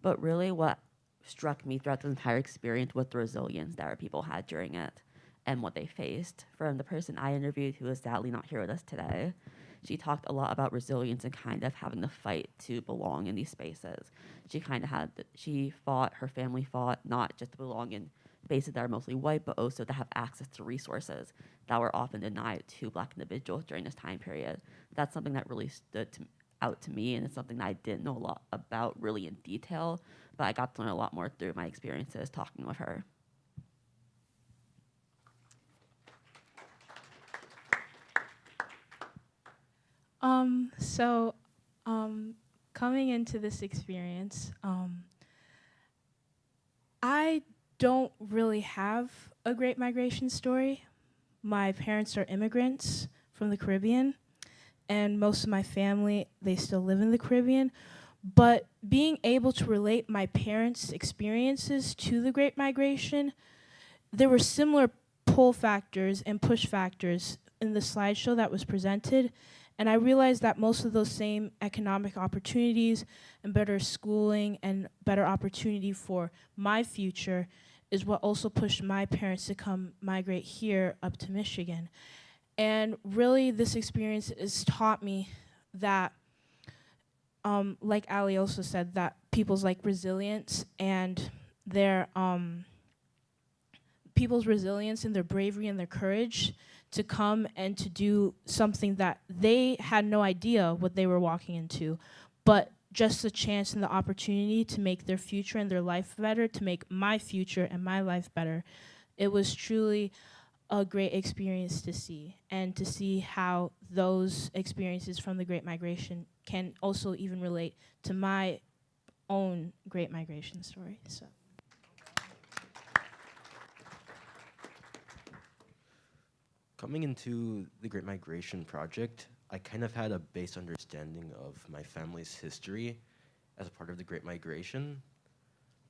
But really what struck me throughout the entire experience was the resilience that our people had during it and what they faced. From the person I interviewed, who is sadly not here with us today, she talked a lot about resilience and kind of having to fight to belong in these spaces. She kind of had, her family fought, not just to belong in spaces that are mostly white, but also to have access to resources that were often denied to Black individuals during this time period. That's something that really stood out to me, and it's something that I didn't know a lot about really in detail, but I got to learn a lot more through my experiences talking with her. Coming into this experience, I don't really have a great migration story. My parents are immigrants from the Caribbean, and most of my family, they still live in the Caribbean. But being able to relate my parents' experiences to the Great Migration, there were similar pull factors and push factors in the slideshow that was presented. And I realized that most of those same economic opportunities and better schooling and better opportunity for my future is what also pushed my parents to come migrate here up to Michigan. And really, this experience has taught me that, like Ali also said, that people's like resilience and their people's resilience and their bravery and their courage to come and to do something that they had no idea what they were walking into, but just the chance and the opportunity to make their future and their life better, to make my future and my life better. It was truly a great experience to see, and to see how those experiences from the Great Migration can also even relate to my own Great Migration story. So. Coming into the Great Migration Project, I kind of had a base understanding of my family's history as a part of the Great Migration,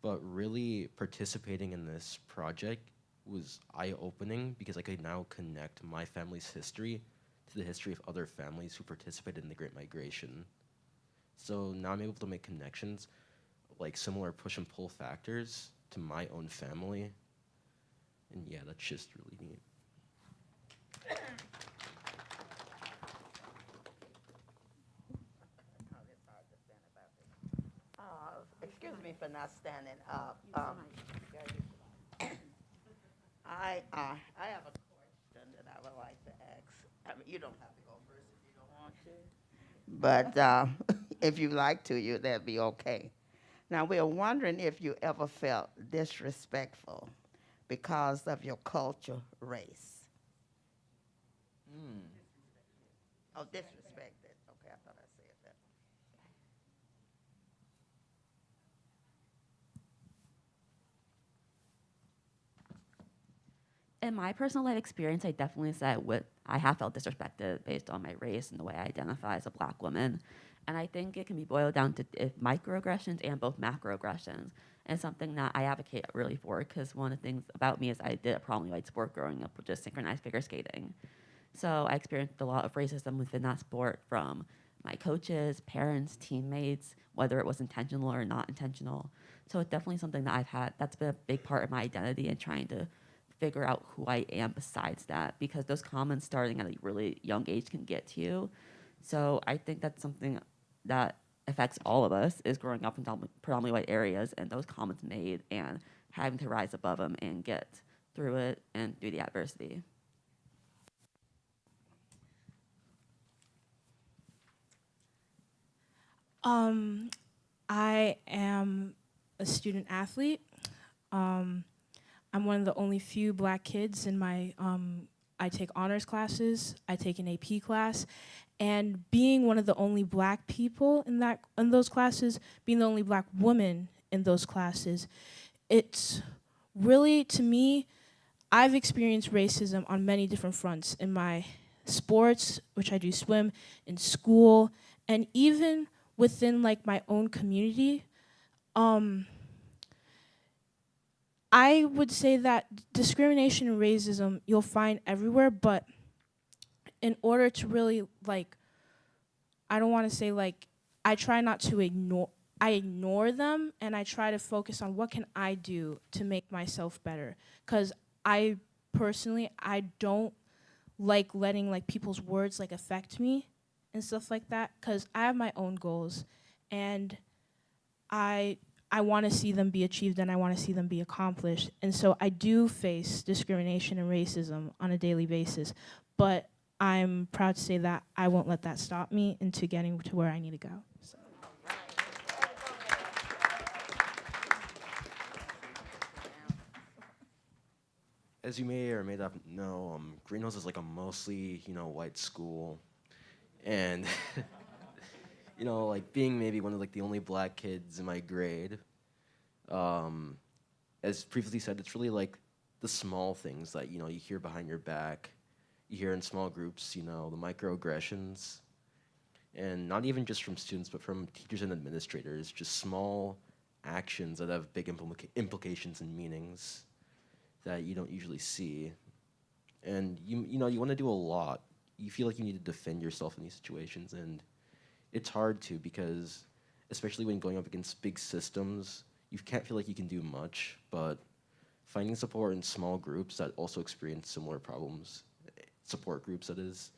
but really participating in this project was eye-opening because I could now connect my family's history to the history of other families who participated in the Great Migration. So now I'm able to make connections, like similar push and pull factors to my own family. And yeah, that's just really neat. Excuse me for not standing up. I have a question that I would like to ask. I mean, you don't have to go first if you don't want to. But if you like to, that'd be okay. Now, we're wondering if you ever felt disrespectful because of your culture, race. Oh, disrespected. Okay, I thought I said that. In my personal life experience, I definitely said I have felt disrespected based on my race and the way I identify as a Black woman. And I think it can be boiled down to microaggressions and both macroaggressions. And something that I advocate really for, because one of the things about me is I did a predominantly white sport growing up, which is synchronized figure skating. So I experienced a lot of racism within that sport from my coaches, parents, teammates, whether it was intentional or not intentional. So it's definitely something that I've had, that's been a big part of my identity and trying to figure out who I am besides that, because those comments starting at a really young age can get to you. So I think that's something that affects all of us, is growing up in predominantly white areas and those comments made and having to rise above them and get through it and through the adversity. I am a student athlete. I'm one of the only few Black kids in my, I take honors classes, I take an AP class, and being one of the only Black people in those classes, being the only Black woman in those classes, it's really, to me, I've experienced racism on many different fronts in my sports, which I do swim, in school, and even within like my own community. I would say that discrimination and racism you'll find everywhere, but in order to really like, I don't want to say like, I try not to ignore them, and I try to focus on what can I do to make myself better. Because I personally, I don't like letting like people's words like affect me and stuff like that, because I have my own goals, and I want to see them be achieved, and I want to see them be accomplished. And so I do face discrimination and racism on a daily basis, but I'm proud to say that I won't let that stop me into getting to where I need to go. So. As you may or may not know, Greenhills is like a mostly, white school. And, like being maybe one of like the only Black kids in my grade, as previously said, it's really like the small things that, you hear behind your back, you hear in small groups, the microaggressions, and not even just from students, but from teachers and administrators, just small actions that have big implications and meanings that you don't usually see. And you want to do a lot. You feel like you need to defend yourself in these situations, and it's hard to, because especially when going up against big systems, you can't feel like you can do much, but finding support in small groups that also experience similar problems, support groups that is,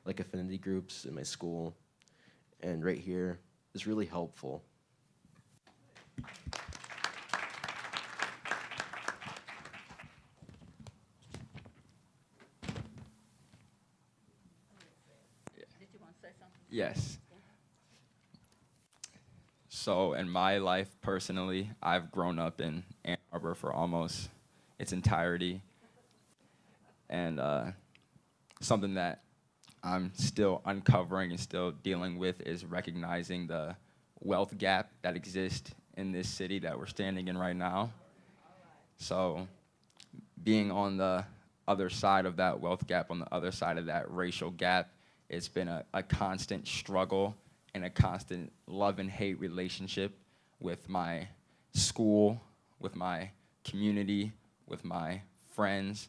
like affinity groups in my school and right here, is really helpful. Yes. So in my life personally, I've grown up in Ann Arbor for almost its entirety. And something that I'm still uncovering and still dealing with is recognizing the wealth gap that exists in this city that we're standing in right now. So being on the other side of that wealth gap, on the other side of that racial gap, it's been a constant struggle and a constant love and hate relationship with my school, with my community, with my friends,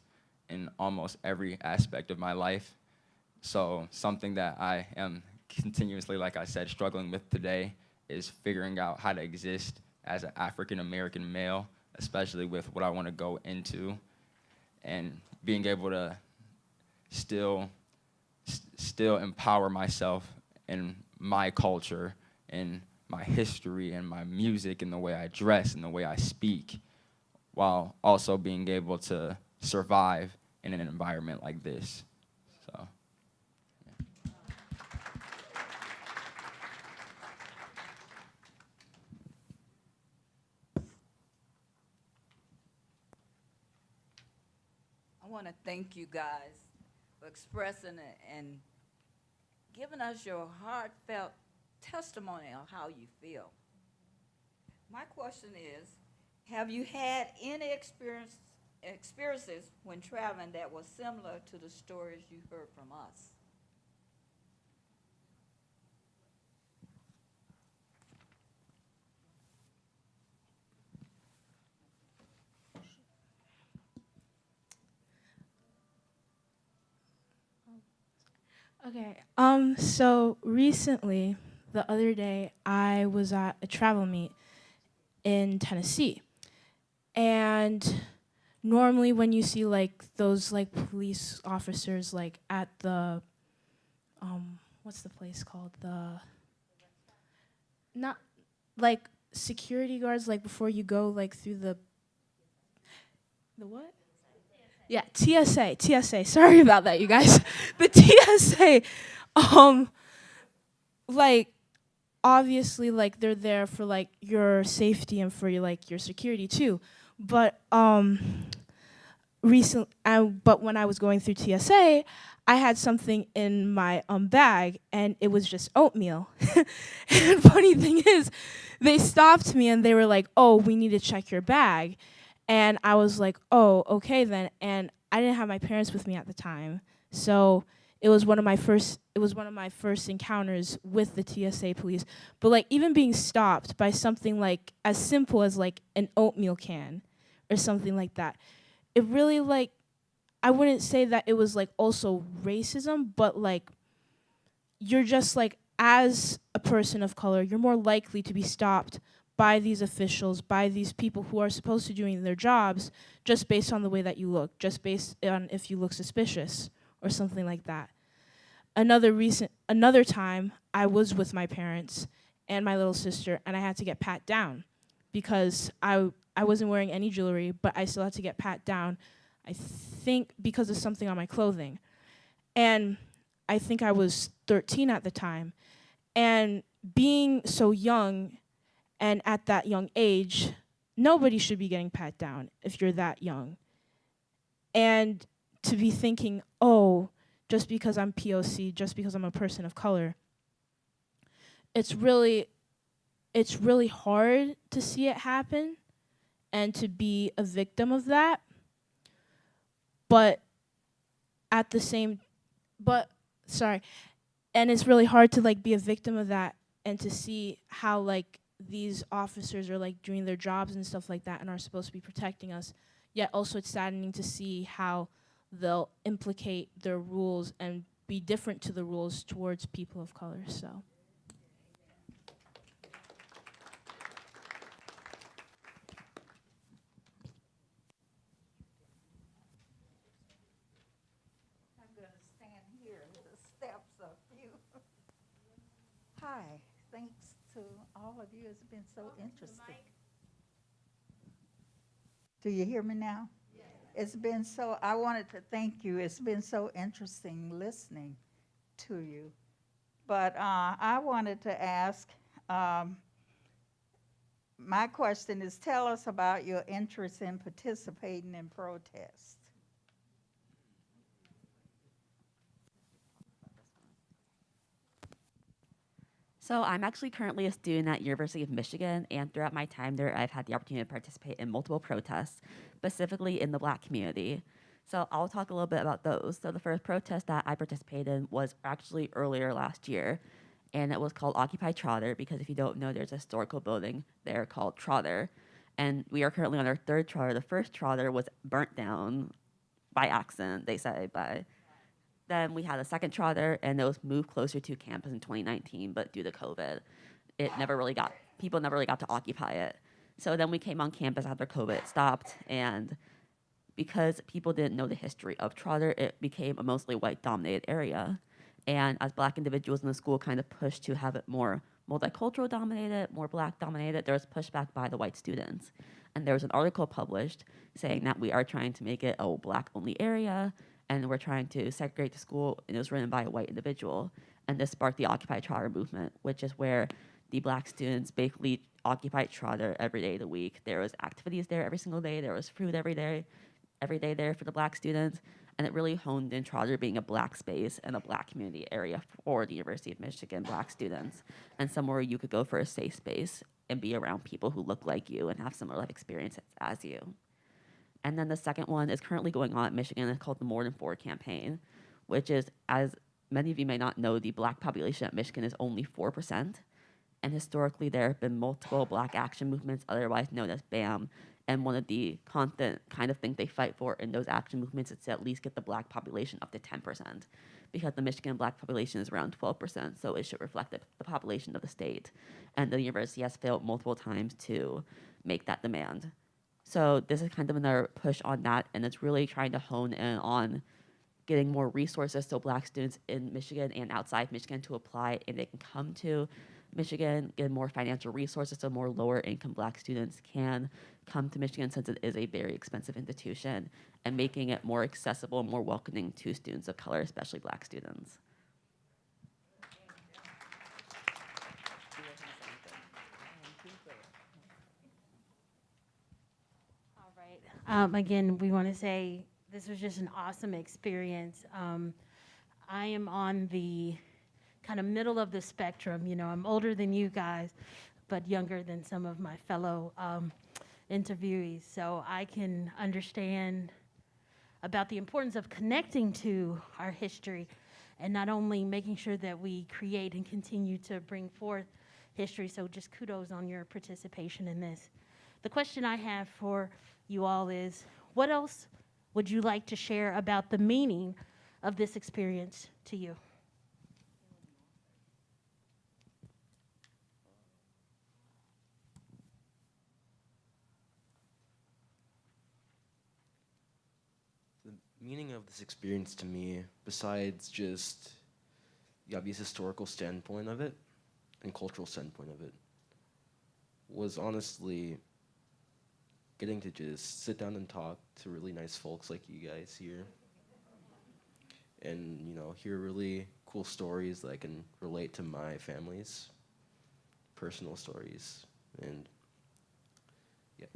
in almost every aspect of my life. So something that I am continuously, like I said, struggling with today is figuring out how to exist as an African-American male, especially with what I want to go into, and being able to still empower myself in my culture and my history and my music and the way I dress and the way I speak, while also being able to survive in an environment like this. So. Yeah. I want to thank you guys for expressing it and giving us your heartfelt testimony on how you feel. My question is, have you had any experiences when traveling that was similar to the stories you heard from us? Okay. So recently, the other day, I was at a travel meet in Tennessee. And normally when you see like those like police officers like at the what's the place called? Not like security guards, like before you go like through the what? Yeah, TSA. Sorry about that, you guys. The TSA, like, obviously, like, they're there for, like, your safety and for, like, your security, too. But, but when I was going through TSA, I had something in my bag, and it was just oatmeal. And funny thing is, they stopped me, and they were like, "Oh, we need to check your bag." And I was like, "Oh, okay then." And I didn't have my parents with me at the time, so it was one of my first encounters with the TSA police. But like even being stopped by something like as simple as like an oatmeal can or something like that, it really like I wouldn't say that it was like also racism, but like you're just like as a person of color, you're more likely to be stopped by these officials, by these people who are supposed to be doing their jobs, just based on the way that you look, just based on if you look suspicious or something like that. Another time, I was with my parents and my little sister, and I had to get pat down because I wasn't wearing any jewelry, but I still had to get pat down, I think because of something on my clothing. And I think I was 13 at the time. And being so young, and at that young age, nobody should be getting pat down if you're that young. And to be thinking, oh, just because I'm POC, just because I'm a person of color, it's really hard to see it happen and to be a victim of that. And it's really hard to like be a victim of that and to see how like these officers are like doing their jobs and stuff like that and are supposed to be protecting us. Yet also it's saddening to see how they'll implicate their rules and be different to the rules towards people of color. So. I'm going to stand here. The steps are few. Hi, thanks to all of you. It's been so interesting. Do you hear me now? Yes. It's been so, I wanted to thank you. It's been so interesting listening to you. But I wanted to ask, my question is, tell us about your interest in participating in protests. So I'm actually currently a student at University of Michigan, and throughout my time there, I've had the opportunity to participate in multiple protests, specifically in the Black community. So I'll talk a little bit about those. So the first protest that I participated in was actually earlier last year, and it was called Occupy Trotter, because if you don't know, there's a historical building there called Trotter, and we are currently on our third Trotter. The first Trotter was burnt down by accident, they say, Then we had a second Trotter, and it was moved closer to campus in 2019, but due to COVID, people never really got to occupy it. So then we came on campus after COVID stopped, and because people didn't know the history of Trotter, it became a mostly white-dominated area. And as Black individuals in the school kind of pushed to have it more multicultural dominated, more Black dominated, there was pushback by the white students. And there was an article published saying that we are trying to make it a Black-only area, and we're trying to segregate the school, and it was written by a white individual. And this sparked the Occupy Trotter movement, which is where the Black students basically occupied Trotter every day of the week. There was activities there every single day. There was food every day. every day there for the Black students, and it really honed in Trotter being a Black space and a Black community area for the University of Michigan Black students, and somewhere you could go for a safe space and be around people who look like you and have similar life experiences as you. And then the second one is currently going on at Michigan. It's called the More Than Four campaign, which is, as many of you may not know, the Black population at Michigan is only 4%. And historically, there have been multiple Black action movements, otherwise known as BAM. And one of the constant kind of things they fight for in those action movements is to at least get the Black population up to 10%, because the Michigan Black population is around 12%, so it should reflect the population of the state. And the university has failed multiple times to make that demand. So this is kind of another push on that, and it's really trying to hone in on getting more resources so Black students in Michigan and outside Michigan to apply, and they can come to Michigan, get more financial resources so more lower income Black students can come to Michigan, since it is a very expensive institution, and making it more accessible and more welcoming to students of color, especially Black students. All right. Again, we want to say this was just an awesome experience. I am on the kind of middle of the spectrum. You know, I'm older than you guys, but younger than some of my fellow interviewees. So I can understand about the importance of connecting to our history, and not only making sure that we create and continue to bring forth history. So just kudos on your participation in this. The question I have for you all is, what else would you like to share about the meaning of this experience to you? The meaning of this experience to me, besides just the obvious historical standpoint of it and cultural standpoint of it, was honestly getting to just sit down and talk to really nice folks like you guys here, and hear really cool stories that I can relate to my family's personal stories, and yeah.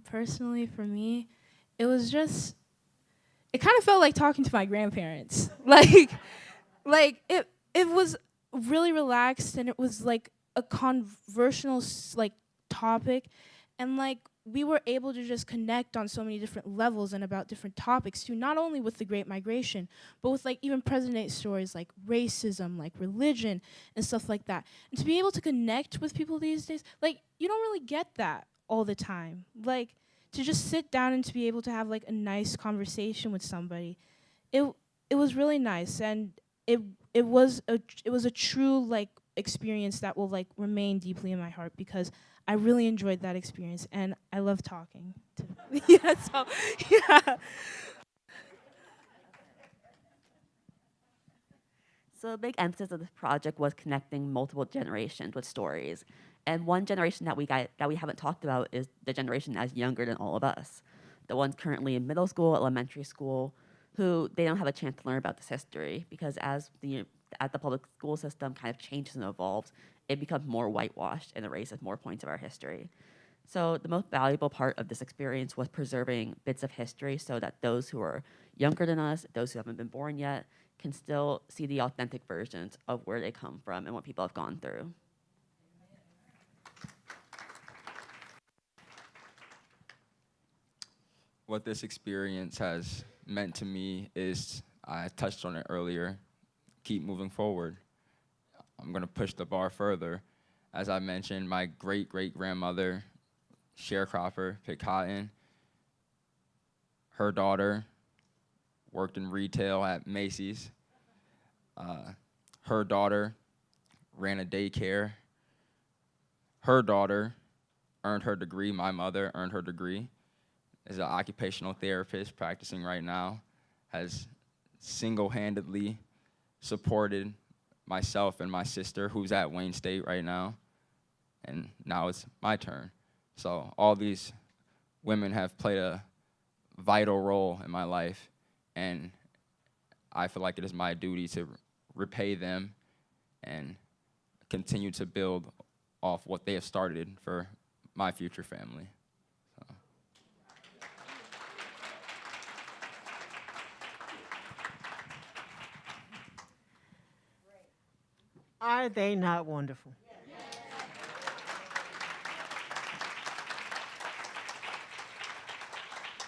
Personally, for me, it was just, it kind of felt like talking to my grandparents. like it was really relaxed, and it was like a conversational topic, and we were able to just connect on so many different levels and about different topics too, not only with the Great Migration, but with even present-day stories like racism, like religion, and stuff like that. And to be able to connect with people these days, you don't really get that all the time. To just sit down and to be able to have a nice conversation with somebody, it was really nice, and it was a true experience that will remain deeply in my heart, because I really enjoyed that experience, and I love talking. Yeah, so yeah. So a big emphasis of this project was connecting multiple generations with stories. And one generation that we haven't talked about is the generation that's younger than all of us. The ones currently in middle school, elementary school, who they don't have a chance to learn about this history, because as the public school system kind of changes and evolves, it becomes more whitewashed and erases more points of our history. So the most valuable part of this experience was preserving bits of history so that those who are younger than us, those who haven't been born yet, can still see the authentic versions of where they come from and what people have gone through. What this experience has meant to me is, I touched on it earlier, keep moving forward. I'm going to push the bar further. As I mentioned, my great-great-grandmother, sharecropper, picked cotton. Her daughter worked in retail at Macy's. Her daughter ran a daycare. Her daughter earned her degree. My mother earned her degree. Is an occupational therapist practicing right now, has single-handedly supported myself and my sister, who's at Wayne State right now, and now it's my turn. So all these women have played a vital role in my life, and I feel like it is my duty to repay them and continue to build off what they have started for my future family. So. Are they not wonderful?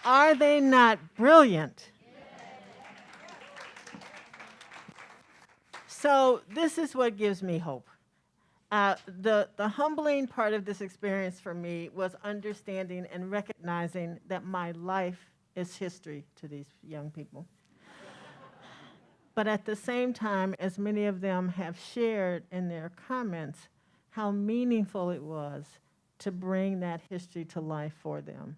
Are they not brilliant? So this is what gives me hope. The humbling part of this experience for me was understanding and recognizing that my life is history to these young people. But at the same time, as many of them have shared in their comments, how meaningful it was to bring that history to life for them,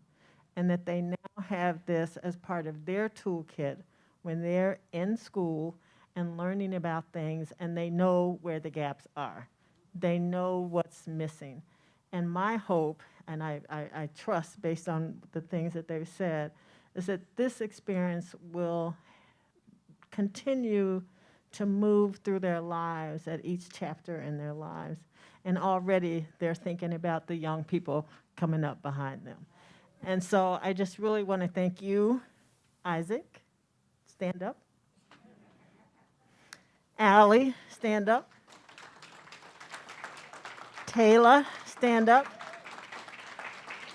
and that they now have this as part of their toolkit when they're in school and learning about things, and they know where the gaps are. They know what's missing. And my hope, and I trust based on the things that they've said, is that this experience will continue to move through their lives at each chapter in their lives. And already they're thinking about the young people coming up behind them. And so I just really want to thank you, Isaac, stand up. Allie, stand up. Taylor, stand up.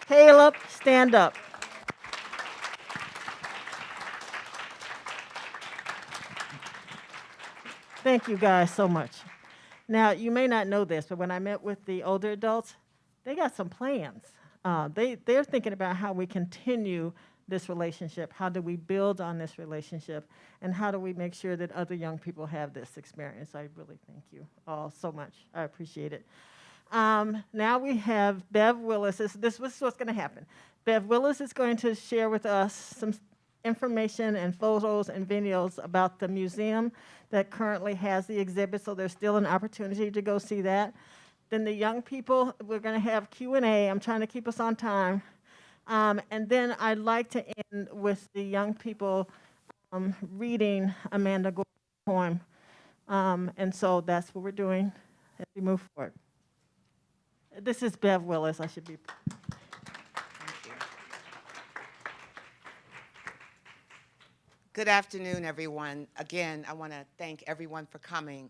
Caleb, stand up. Thank you guys so much. Now, you may not know this, but when I met with the older adults, they got some plans. They're thinking about how we continue this relationship, how do we build on this relationship, and how do we make sure that other young people have this experience. I really thank you all so much. I appreciate it. Now we have Bev Willis. This is what's going to happen. Bev Willis is going to share with us some information and photos and videos about the museum that currently has the exhibit, so there's still an opportunity to go see that. Then the young people, we're going to have Q&A. I'm trying to keep us on time. And then I'd like to end with the young people reading Amanda Gordon's poem. And so that's what we're doing as we move forward. This is Bev Willis. I should be. Good afternoon, everyone. Again, I want to thank everyone for coming,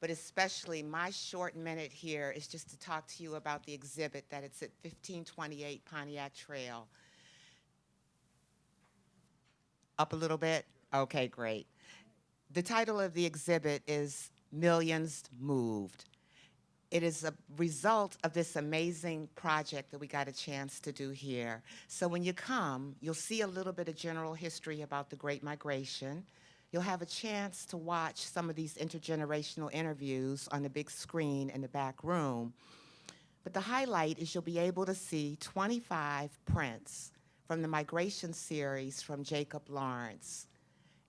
but especially my short minute here is just to talk to you about the exhibit that it's at 1528 Pontiac Trail. Up a little bit? Okay, great. The title of the exhibit is Millions Moved. It is a result of this amazing project that we got a chance to do here. So when you come, you'll see a little bit of general history about the Great Migration. You'll have a chance to watch some of these intergenerational interviews on the big screen in the back room. But the highlight is you'll be able to see 25 prints from the migration series from Jacob Lawrence.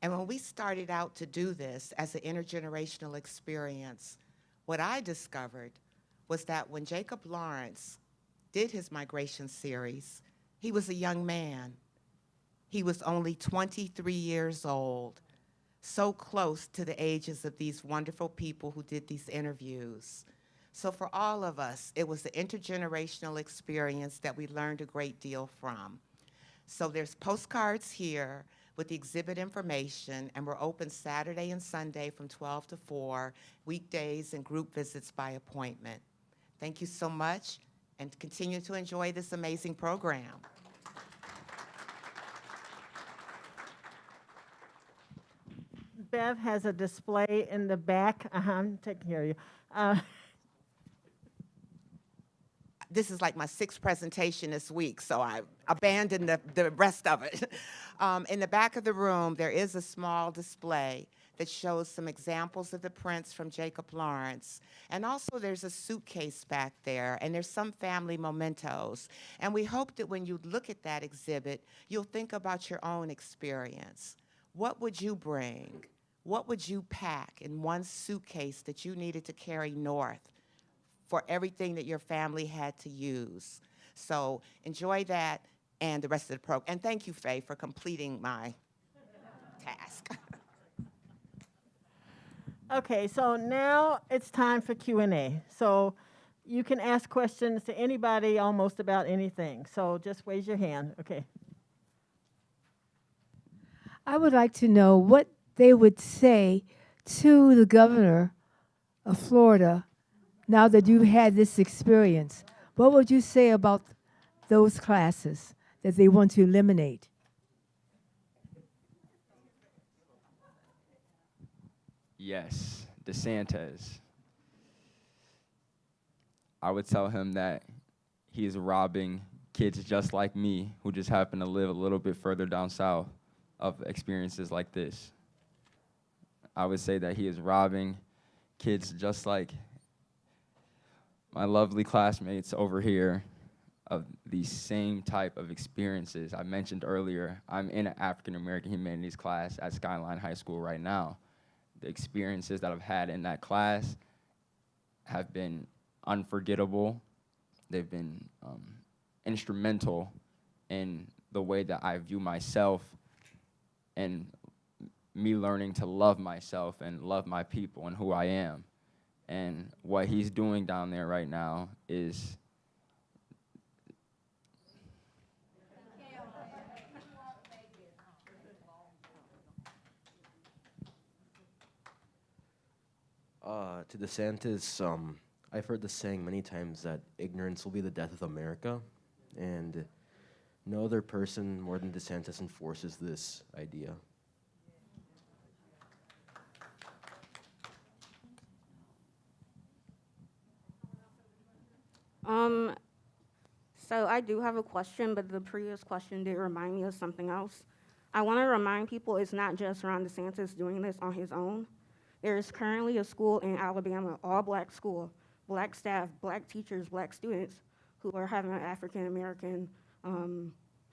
And when we started out to do this as an intergenerational experience, what I discovered was that when Jacob Lawrence did his migration series, he was a young man. He was only 23 years old, so close to the ages of these wonderful people who did these interviews. So for all of us, it was the intergenerational experience that we learned a great deal from. So there's postcards here with the exhibit information, and we're open Saturday and Sunday from 12 to 4, weekdays and group visits by appointment. Thank you so much, and continue to enjoy this amazing program. Bev has a display in the back. I'm taking care of you. This is like my 6th presentation this week, so I abandoned the rest of it. In the back of the room, there is a small display that shows some examples of the prints from Jacob Lawrence. And also there's a suitcase back there, and there's some family mementos. And we hope that when you look at that exhibit, you'll think about your own experience. What would you bring? What would you pack in one suitcase that you needed to carry north for everything that your family had to use? So enjoy that and the rest of the program. And thank you, Faye, for completing my task. Okay, so now it's time for Q&A. So you can ask questions to anybody almost about anything. So just raise your hand. Okay. I would like to know what they would say to the governor of Florida now that you've had this experience. What would you say about those classes that they want to eliminate? Yes, DeSantis. I would tell him that he is robbing kids just like me who just happen to live a little bit further down south of experiences like this. I would say that he is robbing kids just like my lovely classmates over here of the same type of experiences. I mentioned earlier, I'm in an African American Humanities class at Skyline High School right now. The experiences that I've had in that class have been unforgettable. They've been instrumental in the way that I view myself and me learning to love myself and love my people and who I am. And what he's doing down there right now is to DeSantis, I've heard the saying many times that ignorance will be the death of America, and no other person more than DeSantis enforces this idea. So I do have a question, but the previous question did remind me of something else. I want to remind people it's not just Ron DeSantis doing this on his own. There is currently a school in Alabama, all black school, black staff, black teachers, black students who are having an African American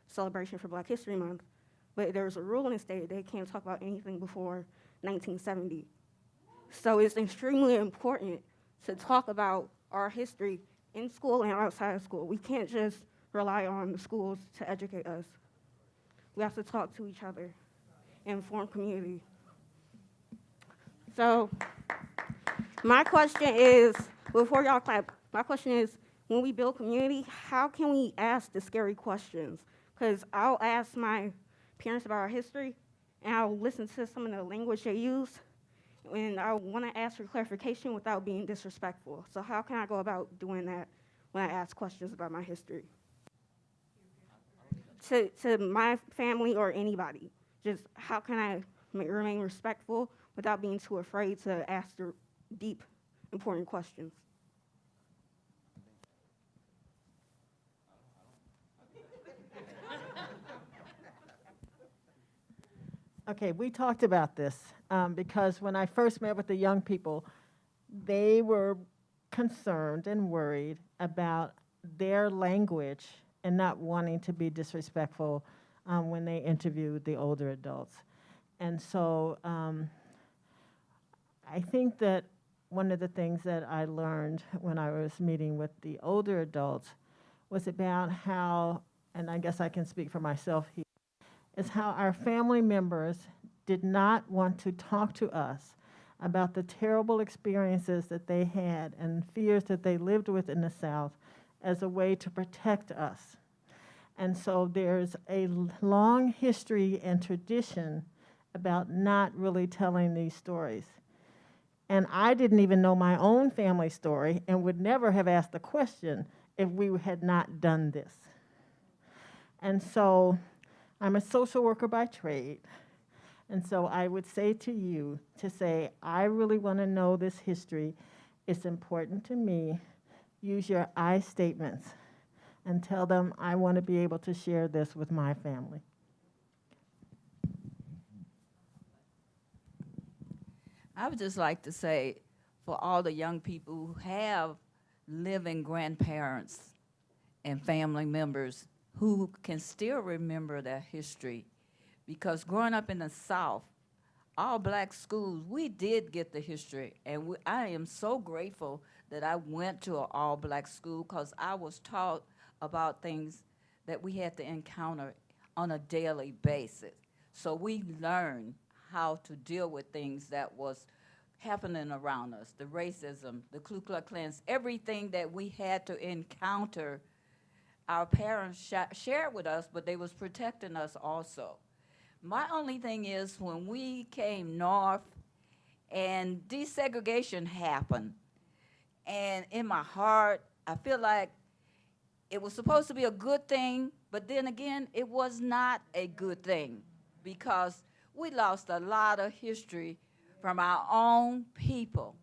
celebration for Black History Month. But there's a rule in the state they can't talk about anything before 1970. So it's extremely important to talk about our history in school and outside of school. We can't just rely on the schools to educate us. We have to talk to each other and form community. So my question is, before y'all clap, my question is, when we build community, how can we ask the scary questions? Because I'll ask my parents about our history, and I'll listen to some of the language they use, and I want to ask for clarification without being disrespectful. So how can I go about doing that when I ask questions about my history? To my family or anybody, just how can I remain respectful without being too afraid to ask the deep, important questions? Okay, we talked about this because when I first met with the young people, they were concerned and worried about their language and not wanting to be disrespectful when they interviewed the older adults. And so I think that one of the things that I learned when I was meeting with the older adults was about how, and I guess I can speak for myself here, is how our family members did not want to talk to us about the terrible experiences that they had and fears that they lived with in the South as a way to protect us. And so there's a long history and tradition about not really telling these stories. And I didn't even know my own family story and would never have asked the question if we had not done this. And so I'm a social worker by trade. And so I would say to you to say, I really want to know this history. It's important to me. Use your I statements and tell them I want to be able to share this with my family. I would just like to say, for all the young people who have living grandparents and family members who can still remember their history, because growing up in the South, all black schools, we did get the history, and I am so grateful that I went to an all black school because I was taught about things that we had to encounter on a daily basis. So we learned how to deal with things that was happening around us, the racism, the Ku Klux Klan, everything that we had to encounter, our parents shared with us, but they was protecting us also. My only thing is when we came north and desegregation happened, and in my heart, I feel like it was supposed to be a good thing, but then again, it was not a good thing because we lost a lot of history from our own people.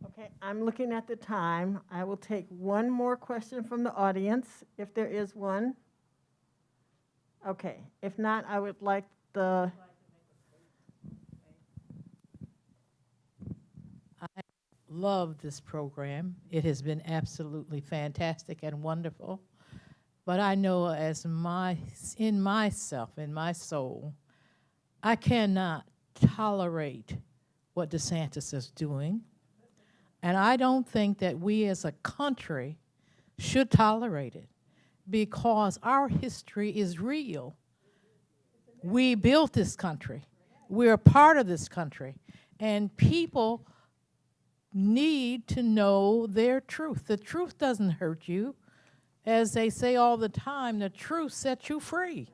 Okay, I'm looking at the time. I will take one more question from the audience, if there is one. Okay, if not, I would like the... I love this program. It has been absolutely fantastic and wonderful. But I know as in myself, in my soul, I cannot tolerate what DeSantis is doing. And I don't think that we as a country should tolerate it because our history is real. We built this country. We're a part of this country. And people need to know their truth. The truth doesn't hurt you. As they say all the time, the truth sets you free.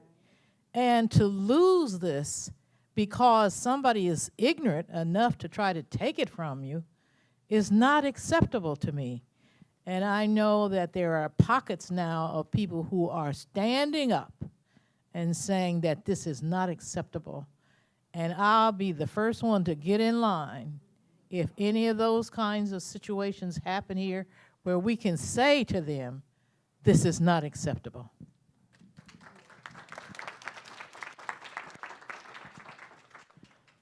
And to lose this because somebody is ignorant enough to try to take it from you is not acceptable to me. And I know that there are pockets now of people who are standing up and saying that this is not acceptable. And I'll be the first one to get in line if any of those kinds of situations happen here where we can say to them, this is not acceptable.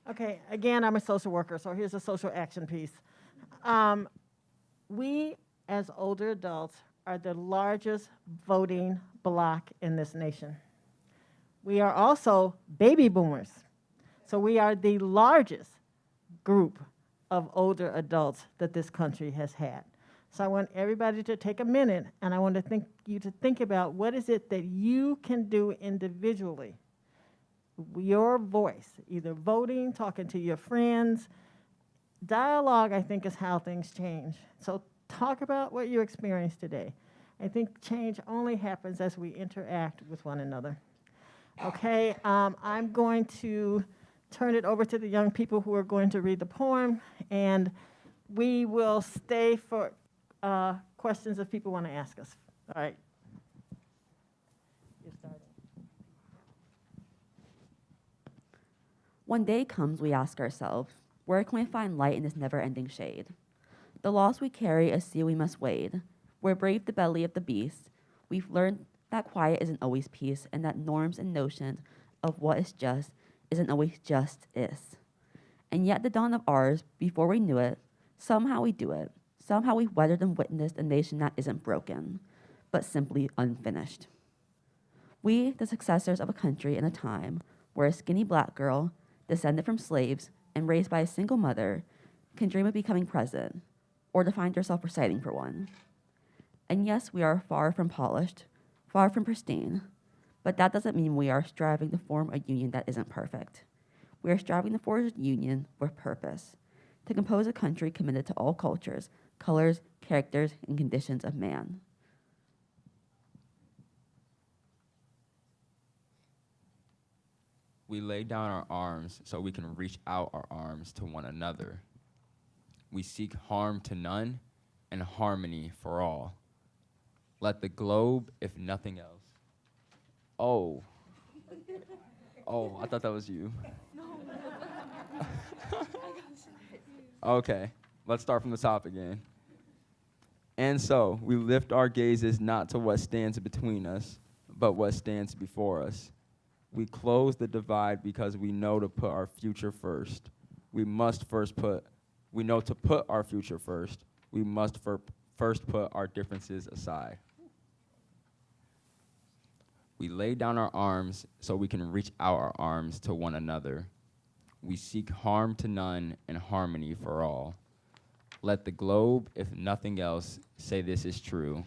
Okay, again, I'm a social worker, so here's a social action piece. We, as older adults, are the largest voting bloc in this nation. We are also baby boomers, so we are the largest group of older adults that this country has had. So I want everybody to take a minute, and I want you to think about what is it that you can do individually. Your voice, either voting, talking to your friends. Dialogue, I think, is how things change. So talk about what you experienced today. I think change only happens as we interact with one another. Okay, I'm going to turn it over to the young people who are going to read the poem, and we will stay for questions if people want to ask us. All right. You're starting. One day comes, we ask ourselves, where can we find light in this never-ending shade? The loss we carry, a sea we must wade. We're brave the belly of the beast. We've learned that quiet isn't always peace, and that norms and notions of what is just isn't always just is. And yet the dawn of ours, before we knew it, somehow we do it. Somehow we weathered and witnessed a nation that isn't broken, but simply unfinished. We, the successors of a country in a time where a skinny black girl, descended from slaves and raised by a single mother, can dream of becoming president, or to find herself reciting for one. And yes, we are far from polished, far from pristine, but that doesn't mean we are striving to form a union that isn't perfect. We are striving to forge a union with purpose, to compose a country committed to all cultures, colors, characters, and conditions of man. We lay down our arms so we can reach out our arms to one another. We seek harm to none and harmony for all. Let the globe, if nothing else. Oh, I thought that was you. Okay, let's start from the top again. And so, we lift our gazes not to what stands between us, but what stands before us. We close the divide because we know to put our future first. We know to put our future first. We must first put our differences aside. We lay down our arms so we can reach out our arms to one another. We seek harm to none and harmony for all. Let the globe, if nothing else, say this is true.